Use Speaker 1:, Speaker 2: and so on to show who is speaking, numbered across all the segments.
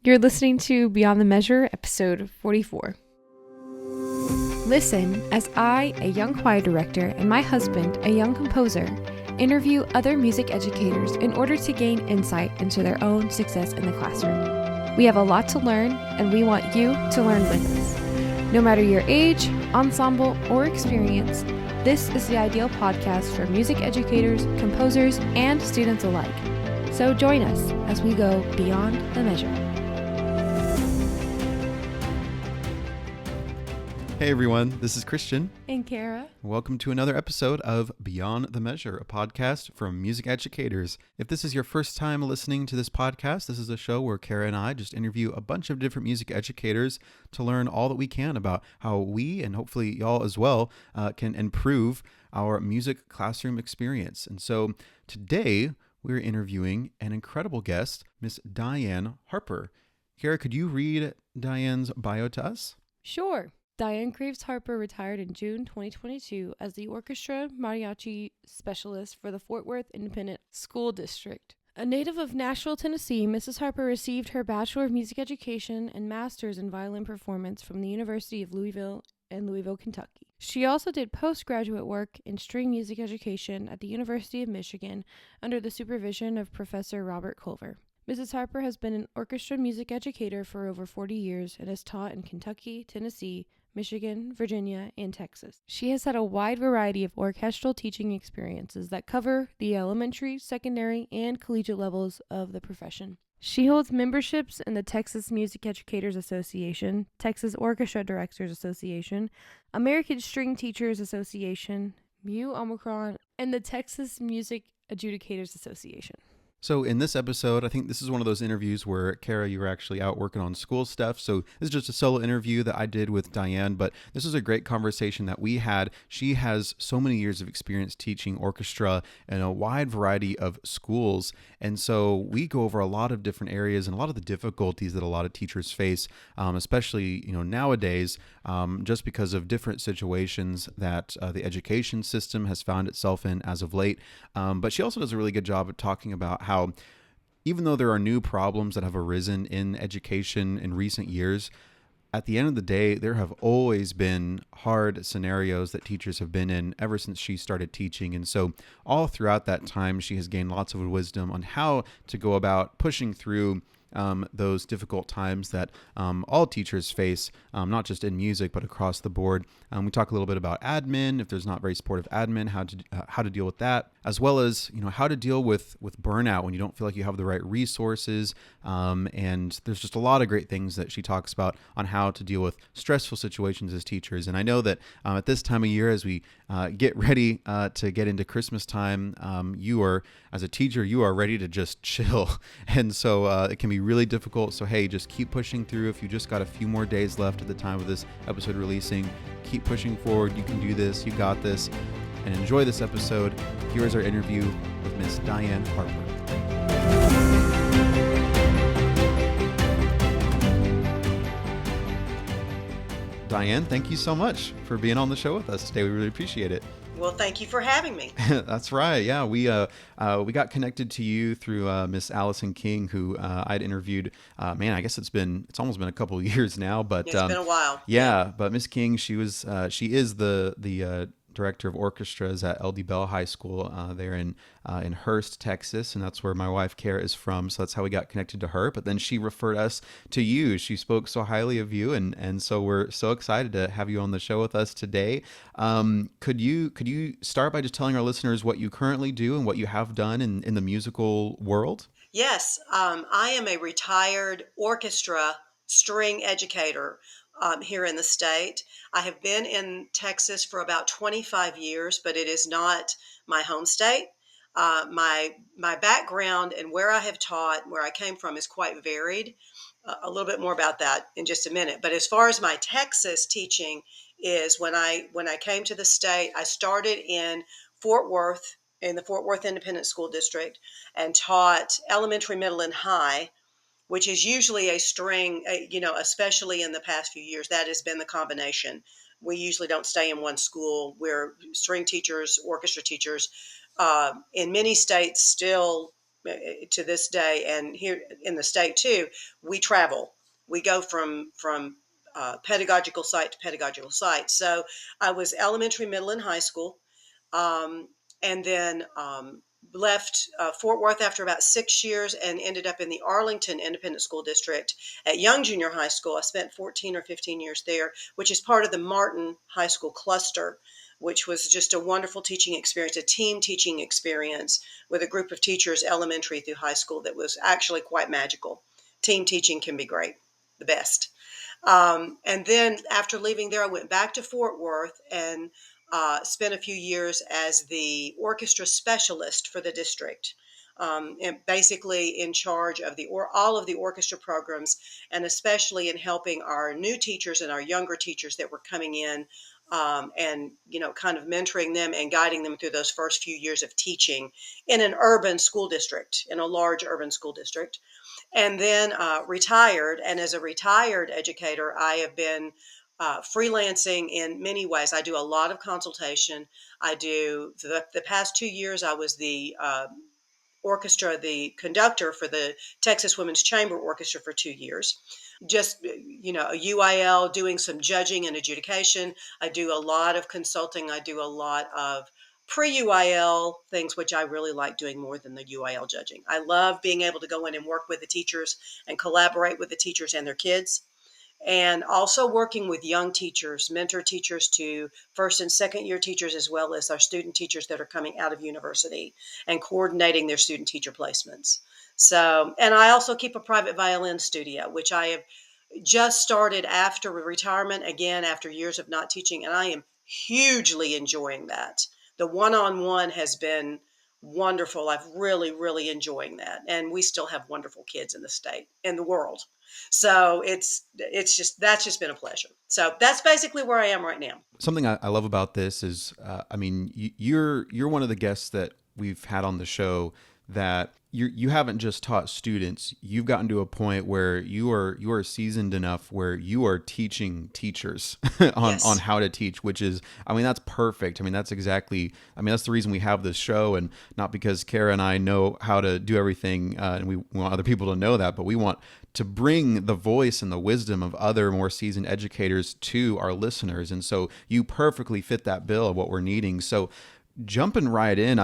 Speaker 1: You're listening to Beyond the Measure, episode 44. Listen as I, a young choir director, and my husband, a young composer, interview other music educators in order to gain insight into their own success in the classroom. We have a lot to learn, and we want you to learn with us. No matter your age, ensemble, or experience, this is the ideal podcast for music educators, composers, and students alike. So join us as we go beyond the measure.
Speaker 2: Hey everyone, this is Christian.
Speaker 1: And Kara.
Speaker 2: Welcome to another episode of Beyond the Measure, a podcast from music educators. If this is your first time listening to this podcast, this is a show where Kara and I just interview a bunch of different music educators to learn all that we can about how we, and hopefully y'all as well, can improve our music classroom experience. And so today we're interviewing an incredible guest, Miss Diane Harper. Kara, could you read Diane's bio to us?
Speaker 1: Sure. Diane Harper retired in June 2022 as the Orchestra mariachi specialist for the Fort Worth Independent School District. A native of Nashville, Tennessee, Mrs. Harper received her Bachelor of Music Education and Master's in Violin Performance from the University of Louisville and Louisville, Kentucky. She also did postgraduate work in string music education at the University of Michigan under the supervision of Professor Robert Culver. Mrs. Harper has been an orchestra music educator for over 40 years and has taught in Kentucky, Tennessee, Michigan, Virginia, and Texas. She has had a wide variety of orchestral teaching experiences that cover the elementary, secondary, and collegiate levels of the profession. She holds memberships in the Texas Music Educators Association, Texas Orchestra Directors Association, American String Teachers Association, Mu Omicron, and the Texas Music Adjudicators Association.
Speaker 2: So in this episode, I think this is one of those interviews where, Kara, you were actually out working on school stuff. So this is just a solo interview that I did with Diane, but this is a great conversation that we had. She has so many years of experience teaching orchestra in a wide variety of schools. And so we go over a lot of different areas and a lot of the difficulties that a lot of teachers face, especially, nowadays, just because of different situations that the education system has found itself in as of late. But she also does a really good job of talking about how even though there are new problems that have arisen in education in recent years, at the end of the day, there have always been hard scenarios that teachers have been in ever since she started teaching. And so all throughout that time, she has gained lots of wisdom on how to go about pushing through those difficult times that all teachers face, not just in music, but across the board. We talk a little bit about admin, if there's not very supportive admin, how to deal with that, as well as how to deal with burnout when you don't feel like you have the right resources. And there's just a lot of great things that she talks about on how to deal with stressful situations as teachers. And I know that at this time of year, as we get ready to get into Christmas time, as a teacher, you are ready to just chill. And so it can be really difficult. So, hey, just keep pushing through. If you just got a few more days left at the time of this episode releasing, keep pushing forward. You can do this. You got this. And enjoy this episode. Here is our interview with Miss Diane Harper. Diane, thank you so much for being on the show with us today. We really appreciate it.
Speaker 3: Well, thank you for having me.
Speaker 2: That's right. Yeah, we got connected to you through Miss Allison King, who I'd interviewed. I guess it's almost been a couple of years now, but
Speaker 3: it's been a while.
Speaker 2: Yeah, but Miss King, she is the director of orchestras at LD Bell High School there in Hurst, Texas, and that's where my wife Kara is from. So that's how we got connected to her. But then she referred us to you. She spoke so highly of you, and so we're so excited to have you on the show with us today. Could you start by just telling our listeners what you currently do and what you have done in the musical world?
Speaker 3: Yes, I am a retired orchestra string educator here in the state. I have been in Texas for about 25 years, but it is not my home state. My background and where I have taught, where I came from, is quite varied. A little bit more about that in just a minute. But as far as my Texas teaching is, when I came to the state, I started in Fort Worth, in the Fort Worth Independent School District, and taught elementary, middle, and high, which is usually a string, especially in the past few years, that has been the combination. We usually don't stay in one school. We're string teachers, orchestra teachers. In many states still to this day, and here in the state too, we travel. We go from pedagogical site to pedagogical site. So I was elementary, middle, and high school, um, and then left Fort Worth after about 6 years and ended up in the Arlington Independent School District at Young Junior High School. I spent 14 or 15 years there, which is part of the Martin High School cluster, which was just a wonderful teaching experience, a team teaching experience with a group of teachers, elementary through high school, that was actually quite magical. Team teaching can be great, the best. And then after leaving there, I went back to Fort Worth and spent a few years as the orchestra specialist for the district, and basically in charge of all of the orchestra programs, and especially in helping our new teachers and our younger teachers that were coming in, and kind of mentoring them and guiding them through those first few years of teaching in an urban school district, in a large urban school district. And then retired. And as a retired educator, I have been freelancing in many ways. I do a lot of consultation. I do the past 2 years. I was the orchestra, the conductor for the Texas Women's Chamber Orchestra for 2 years. Just, a UIL, doing some judging and adjudication. I do a lot of consulting. I do a lot of pre-UIL things, which I really like doing more than the UIL judging. I love being able to go in and work with the teachers and collaborate with the teachers and their kids, and also working with young teachers, mentor teachers to first and second year teachers, as well as our student teachers that are coming out of university, and coordinating their student teacher placements. So, and I also keep a private violin studio, which I have just started after retirement, again, after years of not teaching, and I am hugely enjoying that. The one-on-one has been wonderful. I've really, really enjoying that. And we still have wonderful kids in the state, in the world. So that's just been a pleasure. So that's basically where I am right now.
Speaker 2: Something I love about this is, you're one of the guests that we've had on the show that you haven't just taught students. You've gotten to a point where you are seasoned enough where you are teaching teachers on
Speaker 3: Yes.
Speaker 2: how to teach, which is, that's perfect. That's exactly. That's the reason we have this show, and not because Kara and I know how to do everything, and we want other people to know that, but we want to bring the voice and the wisdom of other more seasoned educators to our listeners. And so you perfectly fit that bill of what we're needing. So jumping right in,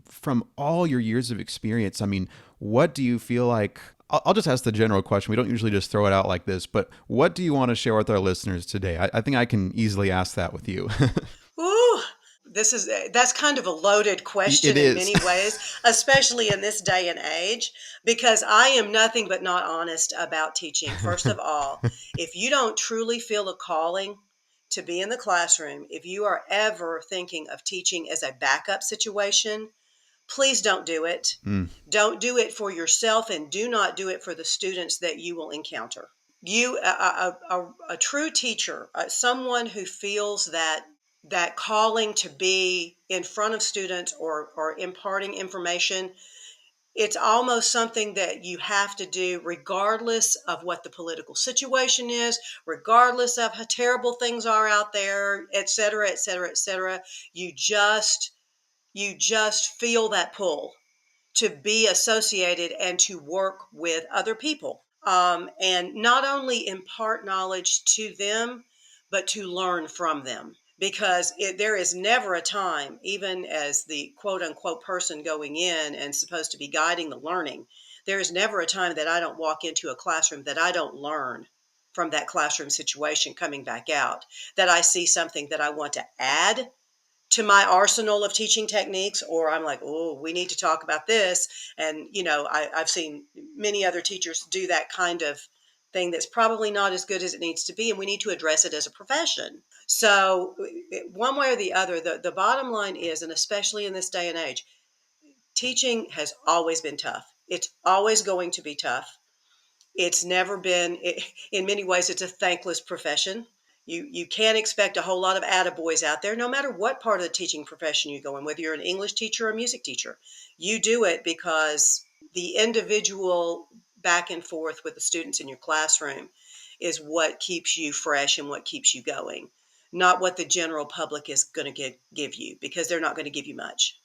Speaker 2: from all your years of experience, what do you feel like? I'll just ask the general question. We don't usually just throw it out like this, but what do you want to share with our listeners today? I think I can easily ask that with you.
Speaker 3: Ooh, that's kind of a loaded
Speaker 2: It
Speaker 3: question in
Speaker 2: is.
Speaker 3: many ways, especially in this day and age, because I am nothing but not honest about teaching. First of all, if you don't truly feel a calling to be in the classroom, if you are ever thinking of teaching as a backup situation, please don't do it.
Speaker 2: Mm,
Speaker 3: Don't do it for yourself, and do not do it for the students that you will encounter. A true teacher, someone who feels that calling to be in front of students, or imparting information, it's almost something that you have to do regardless of what the political situation is, regardless of how terrible things are out there, et cetera, et cetera, et cetera. You just feel that pull to be associated and to work with other people, and not only impart knowledge to them, but to learn from them. Because there is never a time, even as the quote unquote person going in and supposed to be guiding the learning, there is never a time that I don't walk into a classroom that I don't learn from that classroom situation coming back out, that I see something that I want to add to my arsenal of teaching techniques, or I'm like, oh, we need to talk about this. And, I've seen many other teachers do that kind of thing that's probably not as good as it needs to be, and we need to address it as a profession. So, one way or the other, the bottom line is, and especially in this day and age, teaching has always been tough. It's always going to be tough. It's never been, in many ways, it's a thankless profession. You can't expect a whole lot of attaboys out there, no matter what part of the teaching profession you go in, whether you're an English teacher or a music teacher. You do it because the individual back and forth with the students in your classroom is what keeps you fresh and what keeps you going, not what the general public is going to give you, because they're not going to give you much.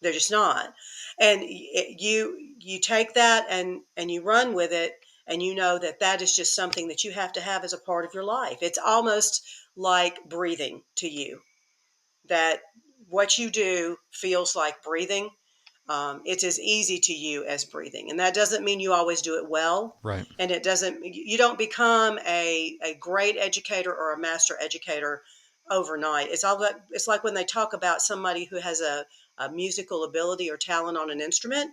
Speaker 3: They're just not. And you take that and you run with it, and you know that that is just something that you have to have as a part of your life. It's almost like breathing to you, that what you do feels like breathing. It's as easy to you as breathing, and that doesn't mean you always do it well.
Speaker 2: Right.
Speaker 3: And it doesn't, you don't become a great educator or a master educator overnight. It's like when they talk about somebody who has a musical ability or talent on an instrument,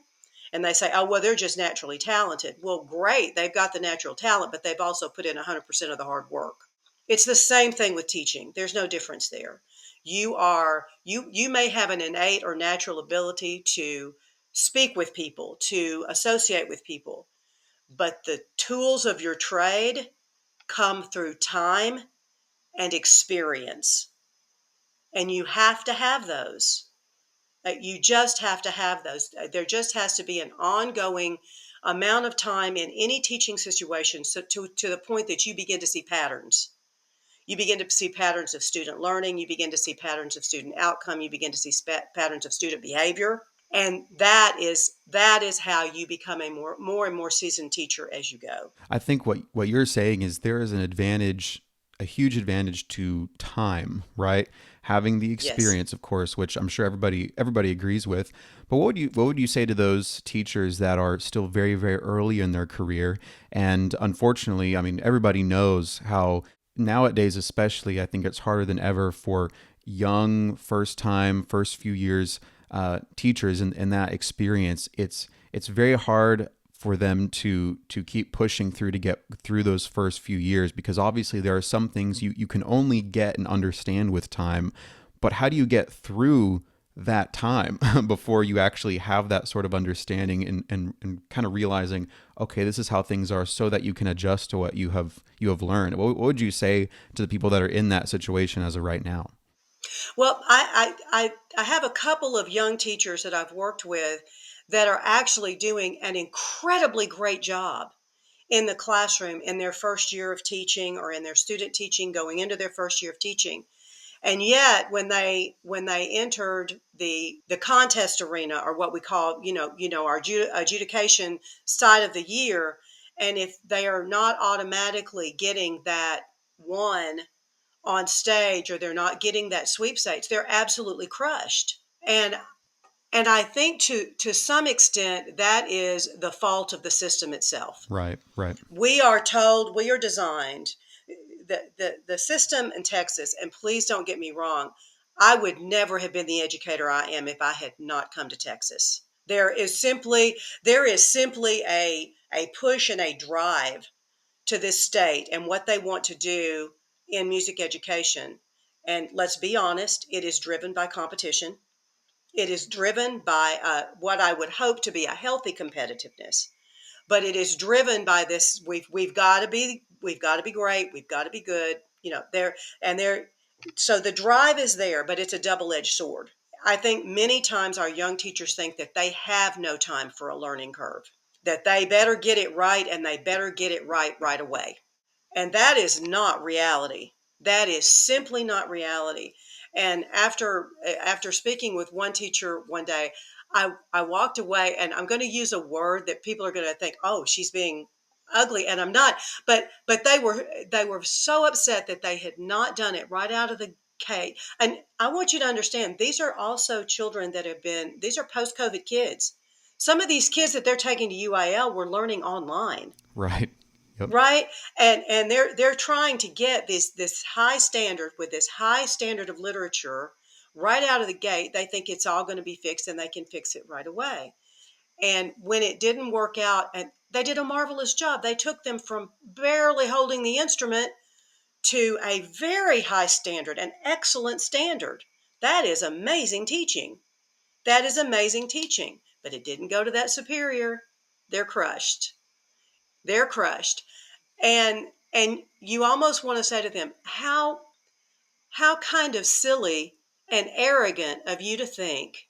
Speaker 3: and they say, oh, well, they're just naturally talented. Well, great, they've got the natural talent, but they've also put in 100% of the hard work. It's the same thing with teaching. There's no difference there. You may have an innate or natural ability to speak with people, to associate with people, but the tools of your trade come through time and experience, and you have to have those. You just have to have those. There just has to be an ongoing amount of time in any teaching situation, so to the point that you begin to see patterns. You begin to see patterns of student learning. You begin to see patterns of student outcome. You begin to see patterns of student behavior. And that is how you become a more and more seasoned teacher as you go.
Speaker 2: I think what you're saying is there is an advantage, a huge advantage to time, right? Having the
Speaker 3: Yes.
Speaker 2: experience, of course, which I'm sure everybody agrees with. But what would you say to those teachers that are still very, very early in their career? And unfortunately, I mean, everybody knows how nowadays, especially, I think it's harder than ever for young, first few years teachers in that experience. It's very hard for them to keep pushing through to get through those first few years, because obviously there are some things you can only get and understand with time. But how do you get through that time before you actually have that sort of understanding and kind of realizing, okay, this is how things are, so that you can adjust to what you have learned? What would you say to the people that are in that situation as of right now?
Speaker 3: Well, I have a couple of young teachers that I've worked with that are actually doing an incredibly great job in the classroom in their first year of teaching, or in their student teaching going into their first year of teaching. And yet when they entered the contest arena, or what we call, our adjudication side of the year, and if they are not automatically getting that one on stage, or they're not getting that sweepstakes, they're absolutely crushed. And I think to some extent that is the fault of the system itself.
Speaker 2: Right, right.
Speaker 3: We are told, we are designed, the system in Texas, and please don't get me wrong, I would never have been the educator I am if I had not come to Texas. There is simply a push and a drive to this state and what they want to do in music education. And let's be honest, it is driven by competition. It is driven by what I would hope to be a healthy competitiveness, but it is driven by this. We've got to be great. We've got to be good. There. So the drive is there, but it's a double-edged sword. I think many times our young teachers think that they have no time for a learning curve, that they better get it right, and they better get it right away. And that is not reality. That is simply not reality. And after speaking with one teacher one day, I walked away, and I'm going to use a word that people are going to think, oh, she's being ugly, and I'm not. But they were so upset that they had not done it right out of the gate. And I want you to understand, these are also children that these are post-COVID kids. Some of these kids that they're taking to UIL were learning online.
Speaker 2: Right. Yep.
Speaker 3: Right. And they're trying to get this high standard, with this high standard of literature right out of the gate. They think it's all going to be fixed, and they can fix it right away. And when it didn't work out, and they did a marvelous job, they took them from barely holding the instrument to a very high standard, an excellent standard. That is amazing teaching. That is amazing teaching. But it didn't go to that superior. They're crushed. They're crushed. And you almost want to say to them, how kind of silly and arrogant of you to think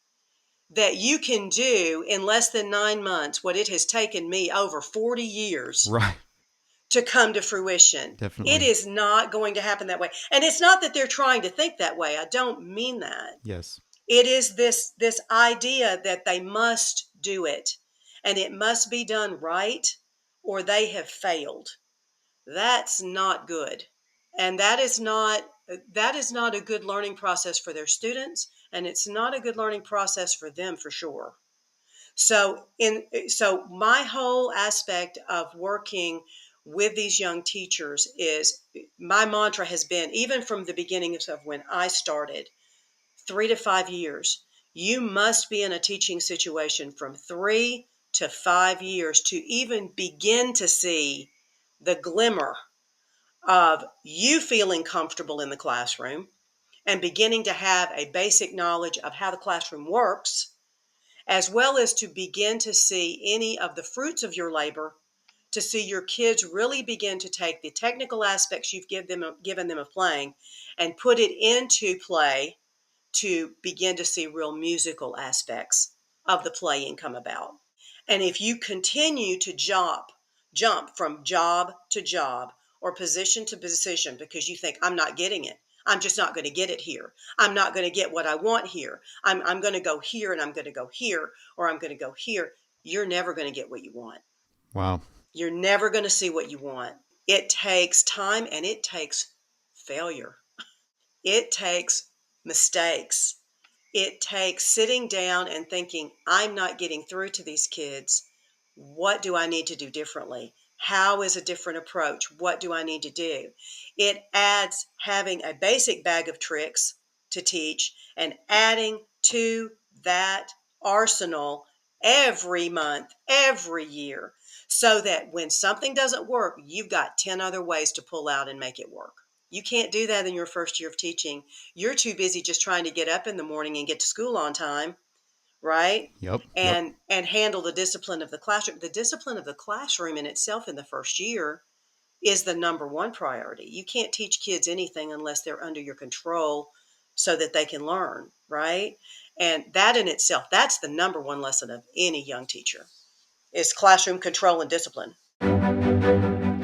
Speaker 3: that you can do in less than 9 months what it has taken me over 40 years
Speaker 2: Right.
Speaker 3: to come to fruition. It
Speaker 2: Definitely.
Speaker 3: is not going to happen that way. And it's not that they're trying to think that way. I don't mean that.
Speaker 2: Yes.
Speaker 3: It is this idea that they must do it, and it must be done right, or they have failed. That's not good. And that is not a good learning process for their students, and it's not a good learning process for them for sure. So my whole aspect of working with these young teachers is, my mantra has been, even from the beginning of when I started, 3 to 5 years, you must be in a teaching situation from 3 to 5 years to even begin to see the glimmer of you feeling comfortable in the classroom and beginning to have a basic knowledge of how the classroom works, as well as to begin to see any of the fruits of your labor, to see your kids really begin to take the technical aspects you've given them of playing and put it into play, to begin to see real musical aspects of the playing come about. And if you continue to jump from job to job or position to position because you think, I'm not getting it, I'm just not going to get it here, I'm not going to get what I want here, I'm going to go here and I'm going to go here, or I'm going to go here, you're never going to get what you want.
Speaker 2: Wow.
Speaker 3: You're never going to see what you want. It takes time, and it takes failure. It takes mistakes. It takes sitting down and thinking, I'm not getting through to these kids. What do I need to do differently? How is a different approach? What do I need to do? It adds having a basic bag of tricks to teach and adding to that arsenal every month, every year, so that when something doesn't work, you've got 10 other ways to pull out and make it work. You can't do that in your first year of teaching. You're too busy just trying to get up in the morning and get to school on time, right?
Speaker 2: Yep. Yep.
Speaker 3: And handle the discipline of the classroom. The discipline of the classroom in itself in the first year is the number one priority. You can't teach kids anything unless they're under your control so that they can learn, right? And that in itself, that's the number one lesson of any young teacher, is classroom control and discipline.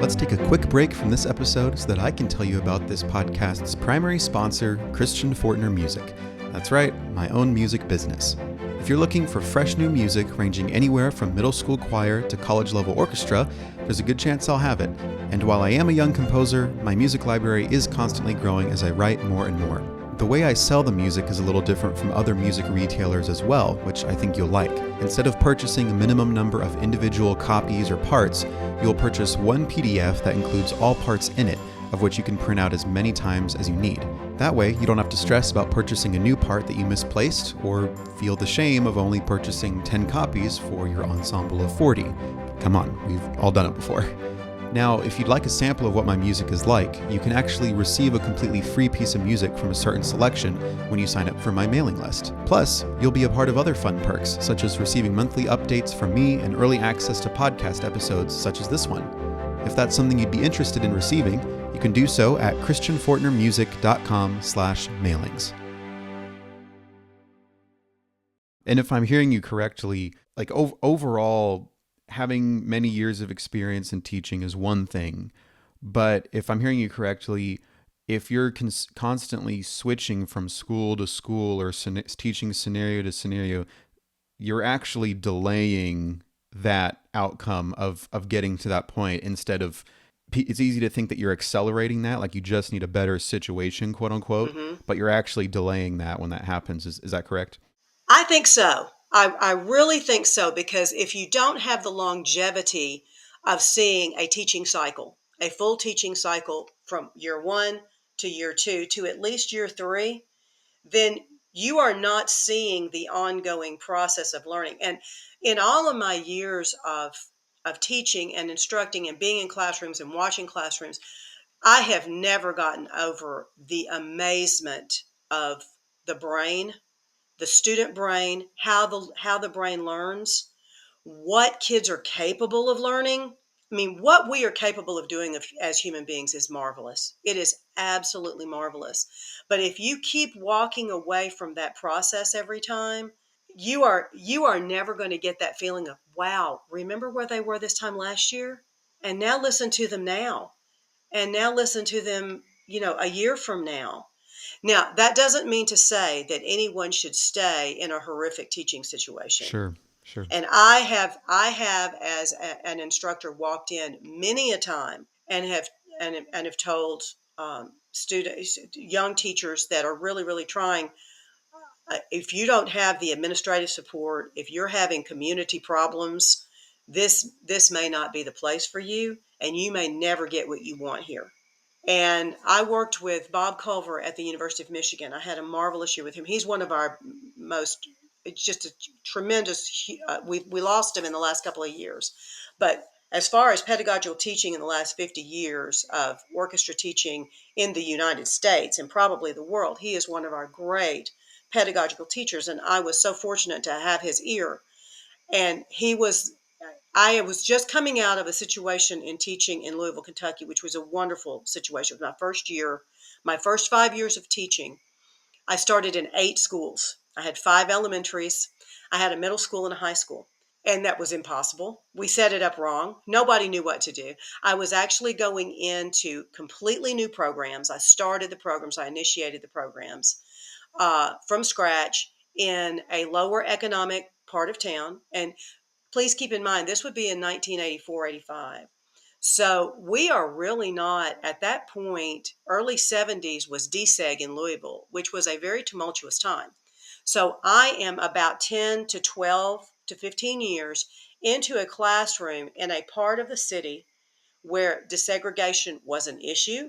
Speaker 2: Let's take a quick break from this episode so that I can tell you about this podcast's primary sponsor, Christian Fortner Music. That's right, my own music business. If you're looking for fresh new music ranging anywhere from middle school choir to college level orchestra, there's a good chance I'll have it. And while I am a young composer, my music library is constantly growing as I write more and more. The way I sell the music is a little different from other music retailers as well, which I think you'll like. Instead of purchasing a minimum number of individual copies or parts, you'll purchase one PDF that includes all parts in it, of which you can print out as many times as you need. That way, you don't have to stress about purchasing a new part that you misplaced or feel the shame of only purchasing 10 copies for your ensemble of 40. Come on, we've all done it before. Now, if you'd like a sample of what my music is like, you can actually receive a completely free piece of music from a certain selection when you sign up for my mailing list. Plus, you'll be a part of other fun perks, such as receiving monthly updates from me and early access to podcast episodes such as this one. If that's something you'd be interested in receiving, you can do so at christianfortnermusic.com/mailings. And if I'm hearing you correctly, like overall, having many years of experience in teaching is one thing, but if I'm hearing you correctly, if you're constantly switching from school to school or teaching scenario to scenario, you're actually delaying that outcome of getting to that point instead of, it's easy to think that you're accelerating that, like you just need a better situation, quote unquote, but you're actually delaying that when that happens. Is that correct?
Speaker 3: I think so. I really think so, because if you don't have the longevity of seeing a teaching cycle, a full teaching cycle from year 1 to year 2 to at least year 3, then you are not seeing the ongoing process of learning. And in all of my years of teaching and instructing and being in classrooms and watching classrooms, I have never gotten over the amazement of the brain, the student brain, how the brain learns, what kids are capable of learning. I mean, what we are capable of doing as human beings is marvelous. It is absolutely marvelous. But if you keep walking away from that process every time, you are never going to get that feeling of, wow, remember where they were this time last year? And now listen to them now. And now listen to them, a year from now. Now, that doesn't mean to say that anyone should stay in a horrific teaching situation.
Speaker 2: Sure. Sure.
Speaker 3: And I have as an instructor walked in many a time and have told students, young teachers that are really really trying, if you don't have the administrative support, if you're having community problems, this may not be the place for you, and you may never get what you want here. And I worked with Bob Culver at the University of Michigan. I had a marvelous year with him. He's one of our most, it's just a tremendous, we lost him in the last couple of years. But as far as pedagogical teaching in the last 50 years of orchestra teaching in the United States and probably the world, he is one of our great pedagogical teachers. And I was so fortunate to have his ear. And I was just coming out of a situation in teaching in Louisville, Kentucky, which was a wonderful situation. It was my first year, my first 5 years of teaching. I started in 8 schools. I had 5 elementaries. I had a middle school and a high school. And that was impossible. We set it up wrong. Nobody knew what to do. I was actually going into completely new programs. I started the programs, I initiated the programs from scratch in a lower economic part of town. And please keep in mind, this would be in 1984, 85. So we are really not, at that point, early 70s was DSEG in Louisville, which was a very tumultuous time. So I am about 10 to 12 to 15 years into a classroom in a part of the city where desegregation was an issue,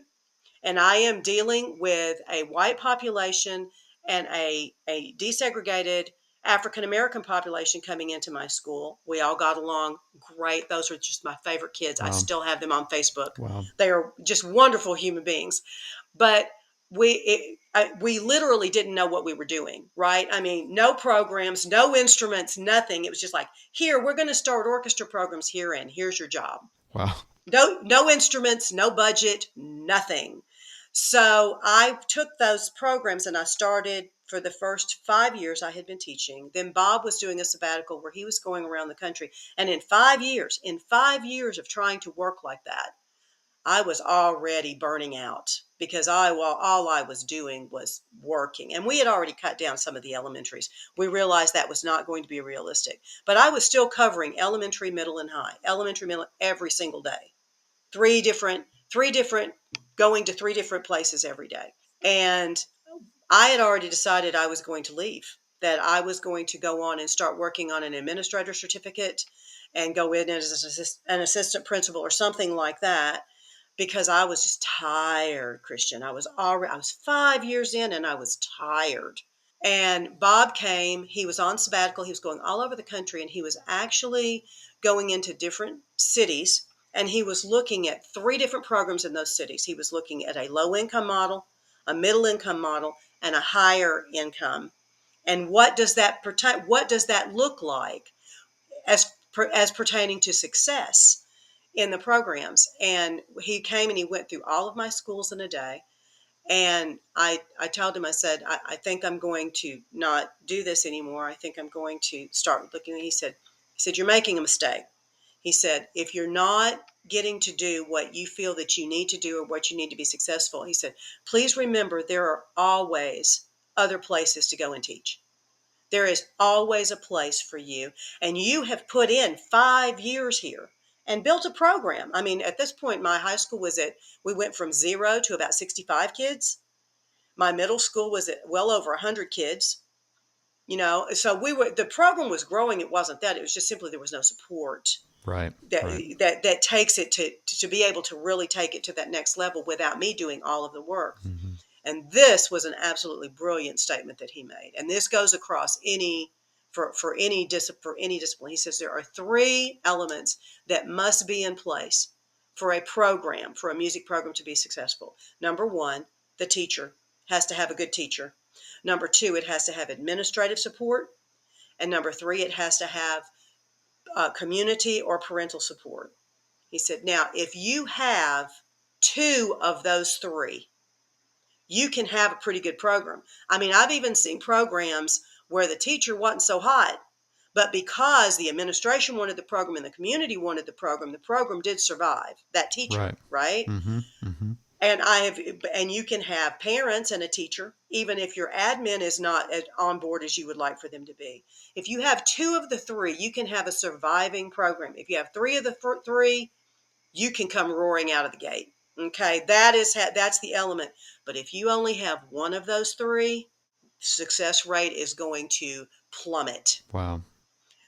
Speaker 3: and I am dealing with a white population and a desegregated African American population coming into my school. We all got along great. Those are just my favorite kids. I
Speaker 2: Wow.
Speaker 3: still have them on Facebook.
Speaker 2: Wow.
Speaker 3: They are just wonderful human beings. But we literally didn't know what we were doing, right? I mean, no programs, no instruments, nothing. It was just like, here, we're going to start orchestra programs here, and here's your job.
Speaker 2: Wow.
Speaker 3: No instruments, no budget, nothing. So I took those programs and I started for the first 5 years I had been teaching. Then Bob was doing a sabbatical where he was going around the country. And in 5 years of trying to work like that, I was already burning out because all I was doing was working. And we had already cut down some of the elementaries. We realized that was not going to be realistic. But I was still covering elementary, middle, and high, elementary, middle, every single day. Three different, going to 3 different places every day. And I had already decided I was going to leave, that I was going to go on and start working on an administrator certificate and go in as an assistant principal or something like that, because I was just tired, Christian. I was 5 years in and I was tired. And Bob came, he was on sabbatical, he was going all over the country, and he was actually going into different cities, and he was looking at 3 different programs in those cities. He was looking at a low income model, a middle income model, and a higher income. And what does that look like as pertaining to success in the programs? And he came and he went through all of my schools in a day. And I told him, I said, I think I'm going to not do this anymore. I think I'm going to start looking. He said, you're making a mistake. He said, if you're not getting to do what you feel that you need to do or what you need to be successful, he said, please remember there are always other places to go and teach. There is always a place for you. And you have put in 5 years here and built a program. I mean, at this point, my high school we went from 0 to about 65 kids. My middle school was at well over 100 kids. So the program was growing. It wasn't that. It was just simply there was no support
Speaker 2: Right.
Speaker 3: that
Speaker 2: Right.
Speaker 3: that takes it to be able to really take it to that next level without me doing all of the work.
Speaker 2: Mm-hmm.
Speaker 3: And this was an absolutely brilliant statement that he made. And this goes across for any discipline. He says there are 3 elements that must be in place for a music program to be successful. Number 1, the teacher has to have a good teacher. Number 2, it has to have administrative support. And number 3, it has to have community or parental support. He said, now, if you have 2 of those 3, you can have a pretty good program. I mean, I've even seen programs where the teacher wasn't so hot, but because the administration wanted the program and the community wanted the program did survive that teacher,
Speaker 2: Right.
Speaker 3: right?
Speaker 2: Mm-hmm. Mm-hmm.
Speaker 3: And you can have parents and a teacher, even if your admin is not as on board as you would like for them to be. If you have two of the three, you can have a surviving program. If you have three of the three, you can come roaring out of the gate. Okay, that's the element. But if you only have one of those three, success rate is going to plummet,
Speaker 2: Wow.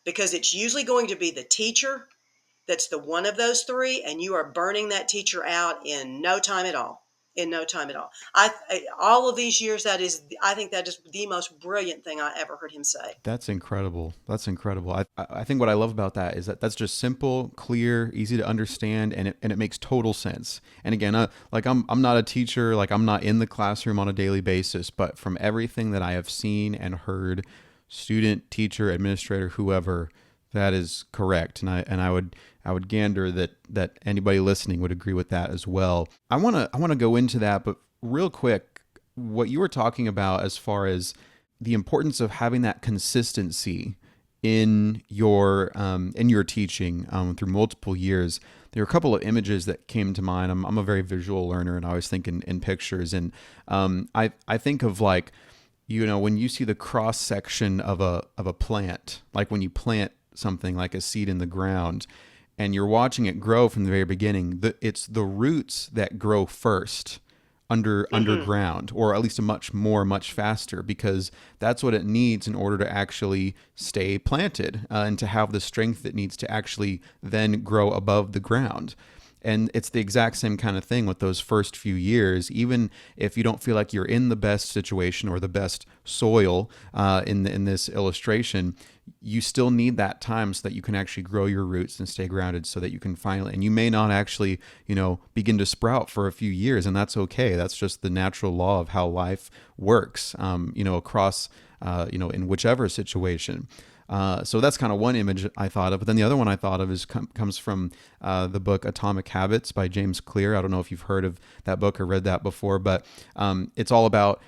Speaker 3: because it's usually going to be the teacher that's the one of those three, and you are burning that teacher out in no time at all. In no time at all. All of these years, I think that is the most brilliant thing I ever heard him say.
Speaker 2: That's incredible. That's incredible. I think what I love about that is that that's just simple, clear, easy to understand, and it makes total sense. And again, like I'm not a teacher, like I'm not in the classroom on a daily basis, but from everything that I have seen and heard, student, teacher, administrator, whoever, that is correct. And I would gander that anybody listening would agree with that as well. I wanna go into that, but real quick, what you were talking about as far as the importance of having that consistency in your teaching through multiple years. There are a couple of images that came to mind. I'm a very visual learner, and I always think in pictures. And I think of, like, when you see the cross section of a plant, like when you plant something like a seed in the ground, and you're watching it grow from the very beginning. It's the roots that grow first underground, or at least much faster, because that's what it needs in order to actually stay planted and to have the strength it needs to actually then grow above the ground. And it's the exact same kind of thing with those first few years. Even if you don't feel like you're in the best situation or the best soil in this illustration, you still need that time so that you can actually grow your roots and stay grounded, so that you can finally, and you may not actually, begin to sprout for a few years, and that's okay. That's just the natural law of how life works, across, in whichever situation. So that's kind of one image I thought of. But then the other one I thought of comes from the book Atomic Habits by James Clear. I don't know if you've heard of that book or read that before, but it's all about,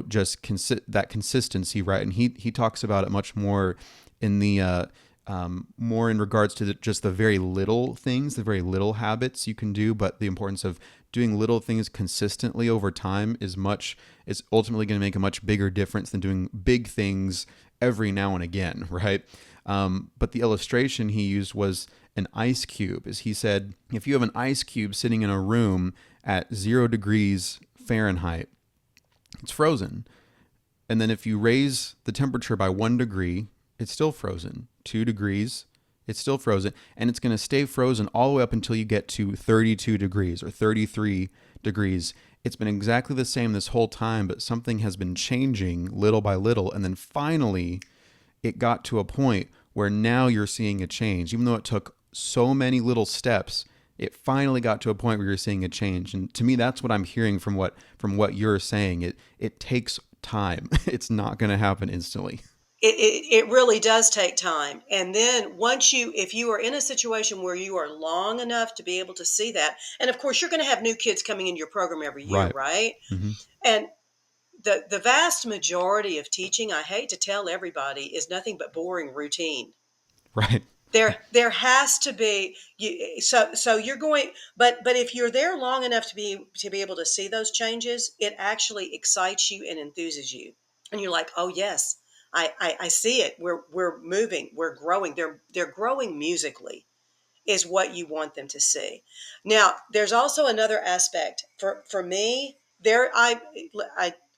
Speaker 2: just that consistency, right? And he talks about it much more in the more in regards to just the very little things, the very little habits you can do, but the importance of doing little things consistently over time is ultimately going to make a much bigger difference than doing big things every now and again, right? But the illustration he used was an ice cube. As he said, if you have an ice cube sitting in a room at 0 degrees Fahrenheit, it's frozen. And then if you raise the temperature by 1 degree, it's still frozen. 2 degrees, it's still frozen. And it's going to stay frozen all the way up until you get to 32 degrees or 33 degrees. It's been exactly the same this whole time, but something has been changing little by little. And then finally, it got to a point where now you're seeing a change. Even though it took so many little steps, it finally got to a point where you're seeing a change. And to me, that's what I'm hearing from what you're saying. It takes time. It's not going to happen instantly.
Speaker 3: It really does take time. And then if you are in a situation where you are long enough to be able to see that, and of course you're going to have new kids coming into your program every year,
Speaker 2: Right.
Speaker 3: right?
Speaker 2: Mm-hmm.
Speaker 3: And the vast majority of teaching, I hate to tell everybody, is nothing but boring routine.
Speaker 2: Right.
Speaker 3: There has to be so you're going, but if you're there long enough to be able to see those changes, it actually excites you and enthuses you, and you're like, oh yes, I see it. We're moving, we're growing. They're growing musically, is what you want them to see. Now, there's also another aspect for me.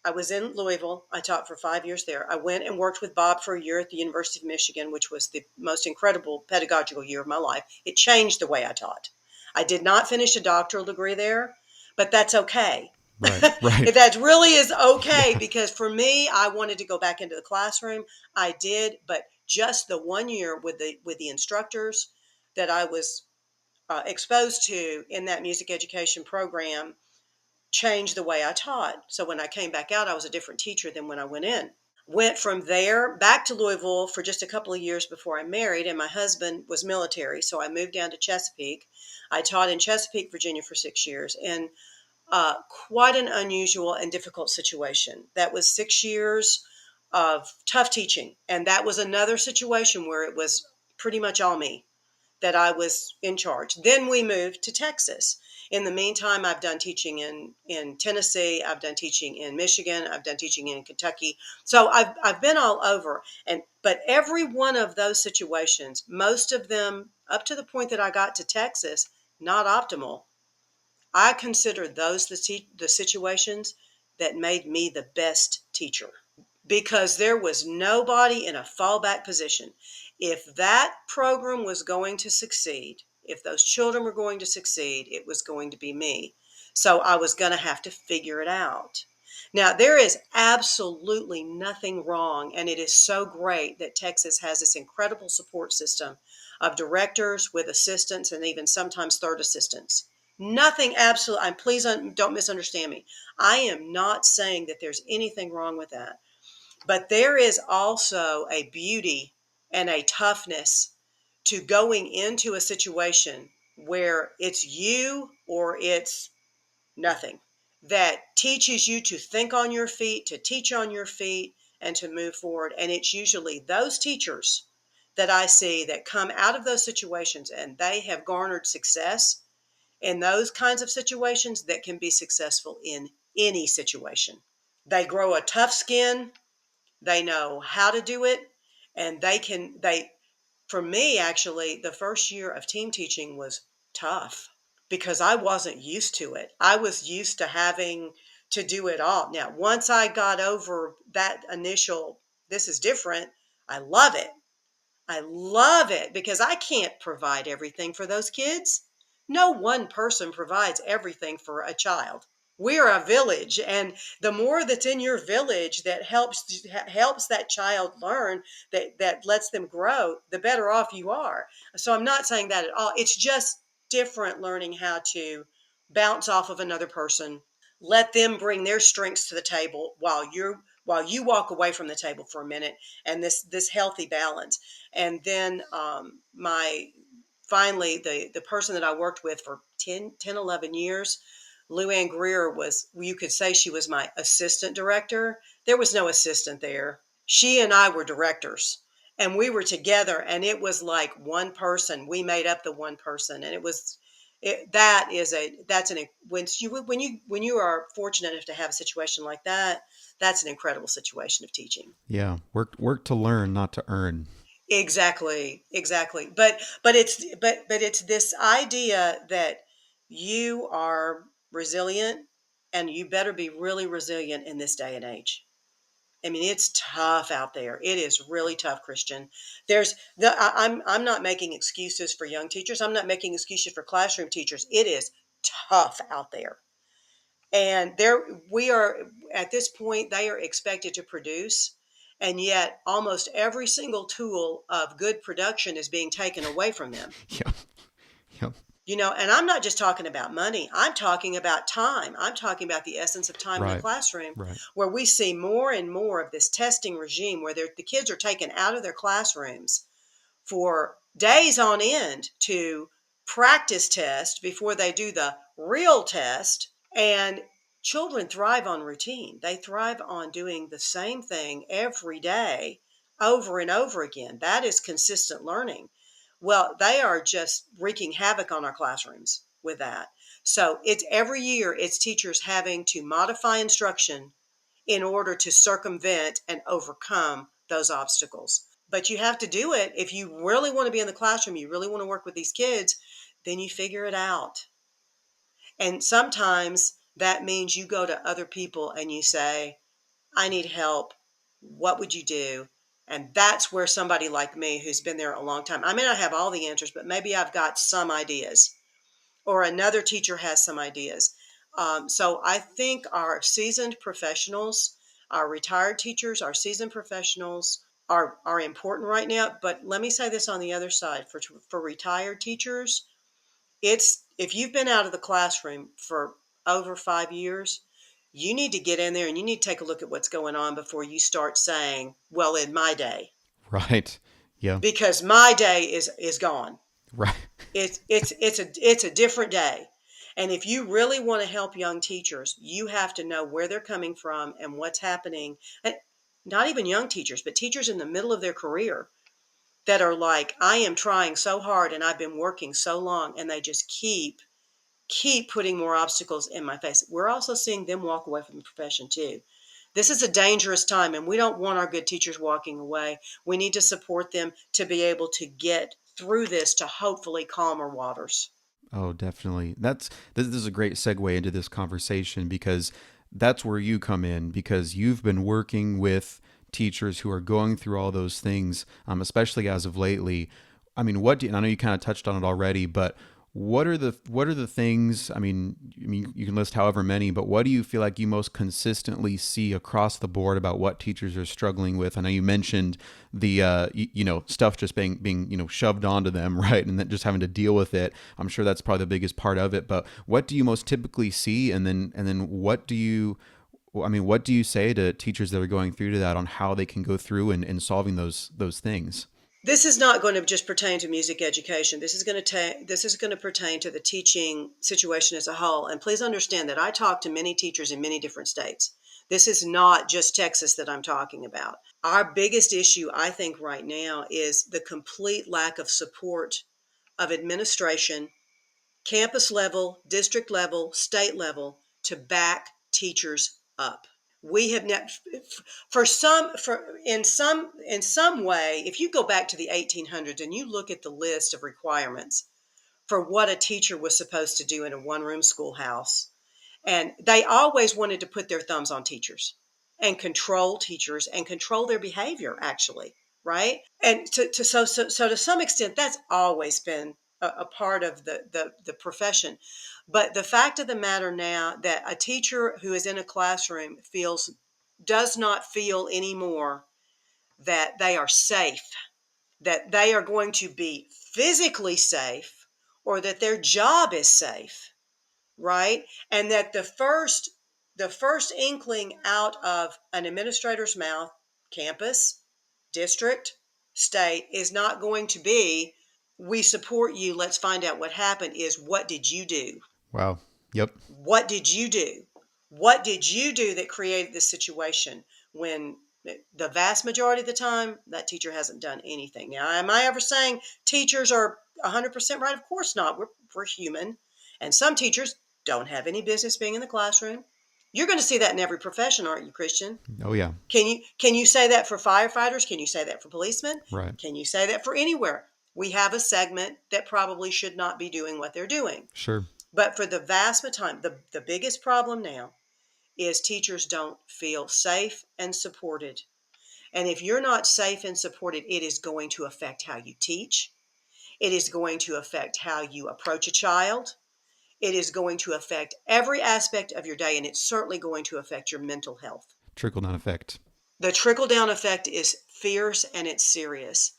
Speaker 3: I was in Louisville. I taught for 5 years there. I went and worked with Bob for a year at the University of Michigan, which was the most incredible pedagogical year of my life. It changed the way I taught. I did not finish a doctoral degree there, but that's okay.
Speaker 2: Right. Right.
Speaker 3: That really is okay,
Speaker 2: Yeah.
Speaker 3: because for me, I wanted to go back into the classroom. I did, but just the 1 year with the instructors that I was exposed to in that music education program changed the way I taught. So when I came back out, I was a different teacher than when I went in. Went from there back to Louisville for just a couple of years before I married, and my husband was military, so I moved down to Chesapeake. I taught in Chesapeake, Virginia for 6 years, and quite an unusual and difficult situation. That was 6 years of tough teaching, and that was another situation where it was pretty much all me, that I was in charge. Then we moved to Texas. In the meantime, I've done teaching in Tennessee. I've done teaching in Michigan. I've done teaching in Kentucky. So I've been all over. But every one of those situations, most of them up to the point that I got to Texas, not optimal. I consider those the situations that made me the best teacher, because there was nobody in a fallback position. If that program was going to succeed, if those children were going to succeed, it was going to be me. So I was going to have to figure it out. Now, there is absolutely nothing wrong, and it is so great that Texas has this incredible support system of directors with assistants and even sometimes third assistants. Nothing absolutely, please don't misunderstand me. I am not saying that there's anything wrong with that. But there is also a beauty and a toughness to going into a situation where it's you or it's nothing, that teaches you to think on your feet, to teach on your feet, and to move forward. And it's usually those teachers that I see that come out of those situations and they have garnered success in those kinds of situations that can be successful in any situation. They grow a tough skin. They know how to do it, and for me, actually, the first year of team teaching was tough because I wasn't used to it. I was used to having to do it all. Now, once I got over that initial, this is different, I love it. I love it because I can't provide everything for those kids. No one person provides everything for a child. We're a village, and the more that's in your village that helps that child learn, that lets them grow, the better off you are. So I'm not saying that at all. It's just different learning how to bounce off of another person, let them bring their strengths to the table while you walk away from the table for a minute, and this healthy balance. And then my finally the person that I worked with for 11 years, Lou Ann Greer, was, you could say she was my assistant director. There was no assistant there. She and I were directors, and we were together, and it was like one person. We made up the one person, and it was that is a that's an when you are fortunate enough to have a situation like that, that's an incredible situation of teaching.
Speaker 2: Yeah. Work to learn, not to earn.
Speaker 3: Exactly, exactly. But it's this idea that you are resilient, and you better be really resilient in this day and age. I mean, it's tough out there. It is really tough, Christian. I'm not making excuses for young teachers. I'm not making excuses for classroom teachers. It is tough out there. And we are at this point, they are expected to produce, and yet almost every single tool of good production is being taken away from them.
Speaker 2: Yep. Yep.
Speaker 3: And I'm not just talking about money. I'm talking about time. I'm talking about the essence of time in the
Speaker 2: Right.
Speaker 3: classroom,
Speaker 2: Right.
Speaker 3: where we see more and more of this testing regime where the kids are taken out of their classrooms for days on end to practice test before they do the real test. And children thrive on routine. They thrive on doing the same thing every day over and over again. That is consistent learning. Well, they are just wreaking havoc on our classrooms with that. So it's every year it's teachers having to modify instruction in order to circumvent and overcome those obstacles. But you have to do it if you really want to be in the classroom, you really want to work with these kids, then you figure it out. And sometimes that means you go to other people and you say, I need help. What would you do? And that's where somebody like me, who's been there a long time, I may not have all the answers, but maybe I've got some ideas, or another teacher has some ideas. So I think our seasoned professionals, our retired teachers, our seasoned professionals are important right now. But let me say this on the other side, for retired teachers, it's if you've been out of the classroom for over 5 years, you need to get in there and you need to take a look at what's going on before you start saying, well, in my day,
Speaker 2: Right. Yeah.
Speaker 3: because my day is gone.
Speaker 2: Right.
Speaker 3: It's a different day. And if you really want to help young teachers, you have to know where they're coming from and what's happening. And not even young teachers, but teachers in the middle of their career that are like, I am trying so hard and I've been working so long, and they just keep keep putting more obstacles in my face. We're also seeing them walk away from the profession too. This is a dangerous time, and we don't want our good teachers walking away. We need to support them to be able to get through this to hopefully calmer waters.
Speaker 2: Oh, definitely. This is a great segue into this conversation because that's where you come in because you've been working with teachers who are going through all those things, especially as of lately. I mean, and I know you kind of touched on it already, but what are the things? I mean, you can list however many, but what do you feel like you most consistently see across the board about what teachers are struggling with? I know you mentioned the stuff just being shoved onto them, right, and then just having to deal with it. I'm sure that's probably the biggest part of it. But what do you most typically see, and then what do you say to teachers that are going through to that on how they can go through and solving those things?
Speaker 3: This is not going to just pertain to music education. This is going to pertain to the teaching situation as a whole. And please understand that I talk to many teachers in many different states. This is not just Texas that I'm talking about. Our biggest issue, I think, right now is the complete lack of support of administration, campus level, district level, state level, to back teachers up. We have not, for in some way, if you go back to the 1800s and you look at the list of requirements for what a teacher was supposed to do in a one-room schoolhouse, and they always wanted to put their thumbs on teachers and control their behavior, actually, right? And so to some extent, that's always been a part of the profession. But the fact of the matter now that a teacher who is in a classroom does not feel anymore that they are safe, that they are going to be physically safe, or that their job is safe, right? And that the first inkling out of an administrator's mouth, campus, district, state, is not going to be, we support you, let's find out what happened, is what did you do?
Speaker 2: Wow. Yep.
Speaker 3: What did you do? What did you do that created this situation when the vast majority of the time that teacher hasn't done anything? Now, am I ever saying teachers are 100% right? Of course not. We're human. And some teachers don't have any business being in the classroom. You're going to see that in every profession, aren't you, Christian?
Speaker 2: Oh yeah.
Speaker 3: Can you say that for firefighters? Can you say that for policemen?
Speaker 2: Right.
Speaker 3: Can you say that for anywhere? We have a segment that probably should not be doing what they're doing.
Speaker 2: Sure.
Speaker 3: But for the vast majority, the biggest problem now is teachers don't feel safe and supported. And if you're not safe and supported, it is going to affect how you teach. It is going to affect how you approach a child. It is going to affect every aspect of your day, and it's certainly going to affect your mental health.
Speaker 2: Trickle down effect.
Speaker 3: The trickle down effect is fierce and it's serious.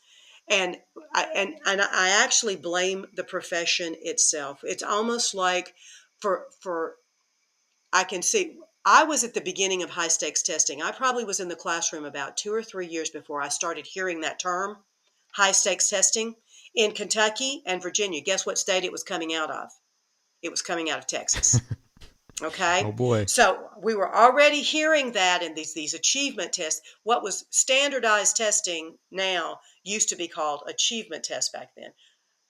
Speaker 3: And I actually blame the profession itself. It's almost like for I can see, I was at the beginning of high stakes testing. I probably was in the classroom about 2 or 3 years before I started hearing that term, high stakes testing, in Kentucky and Virginia. Guess what state it was coming out of? It was coming out of Texas.
Speaker 2: Oh
Speaker 3: Okay.
Speaker 2: boy.
Speaker 3: So we were already hearing that in these achievement tests. What was standardized testing now used to be called achievement tests back then.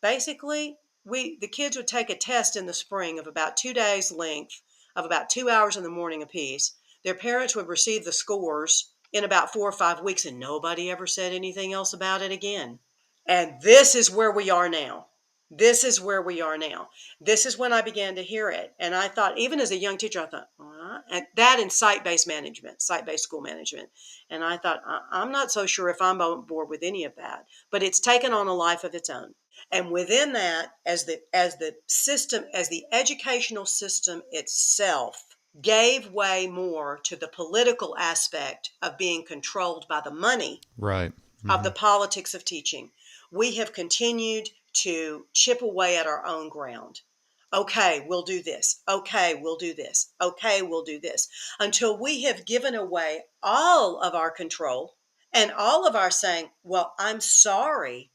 Speaker 3: Basically, the kids would take a test in the spring of about 2 days length, of about 2 hours in the morning apiece. Their parents would receive the scores in about 4 or 5 weeks, and nobody ever said anything else about it again. And this is where we are now. This is where we are now. This is when I began to hear it. And I thought, even as a young teacher, I thought, and that in site-based management, site-based school management. And I thought, I'm not so sure if I'm on board with any of that. But it's taken on a life of its own. And within that, as the educational system itself gave way more to the political aspect of being controlled by the money
Speaker 2: Right.
Speaker 3: of
Speaker 2: Hmm.
Speaker 3: the politics of teaching, we have continued to chip away at our own ground. Okay, we'll do this. Okay, we'll do this. Okay, we'll do this. Until we have given away all of our control and all of our saying, well, I'm sorry,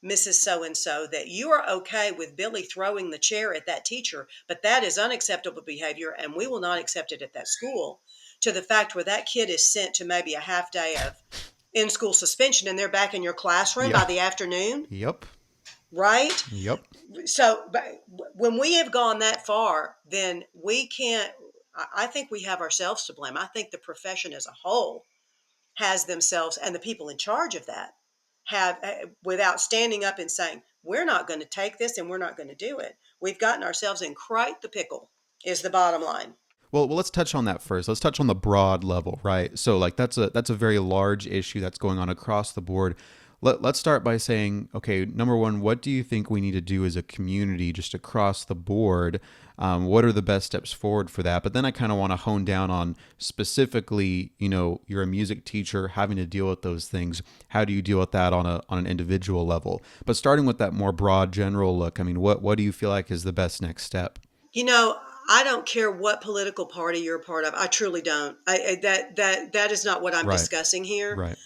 Speaker 3: Mrs. So and so, that you are okay with Billy throwing the chair at that teacher, but that is unacceptable behavior and we will not accept it at that school, to the fact where that kid is sent to maybe a half day of in school suspension and they're back in your classroom
Speaker 2: Yeah.
Speaker 3: by the afternoon.
Speaker 2: Yep.
Speaker 3: right?
Speaker 2: Yep.
Speaker 3: So when we have gone that far, then we can't. I think we have ourselves to blame. I think the profession as a whole has themselves, and the people in charge of that have, without standing up and saying, we're not going to take this and we're not going to do it. We've gotten ourselves in quite the pickle, is the bottom line.
Speaker 2: Well, let's touch on that first. Let's touch on the broad level, right? So, like, that's a very large issue that's going on across the board. Let's start by saying, okay, number one, what do you think we need to do as a community, just across the board? What are the best steps forward for that? But then I kind of want to hone down on specifically, you're a music teacher having to deal with those things. How do you deal with that on an individual level? But starting with that more broad, general look, I mean, what do you feel like is the best next step?
Speaker 3: You know, I don't care what political party you're a part of. I truly don't. That is not what I'm
Speaker 2: Right.
Speaker 3: discussing here.
Speaker 2: Right.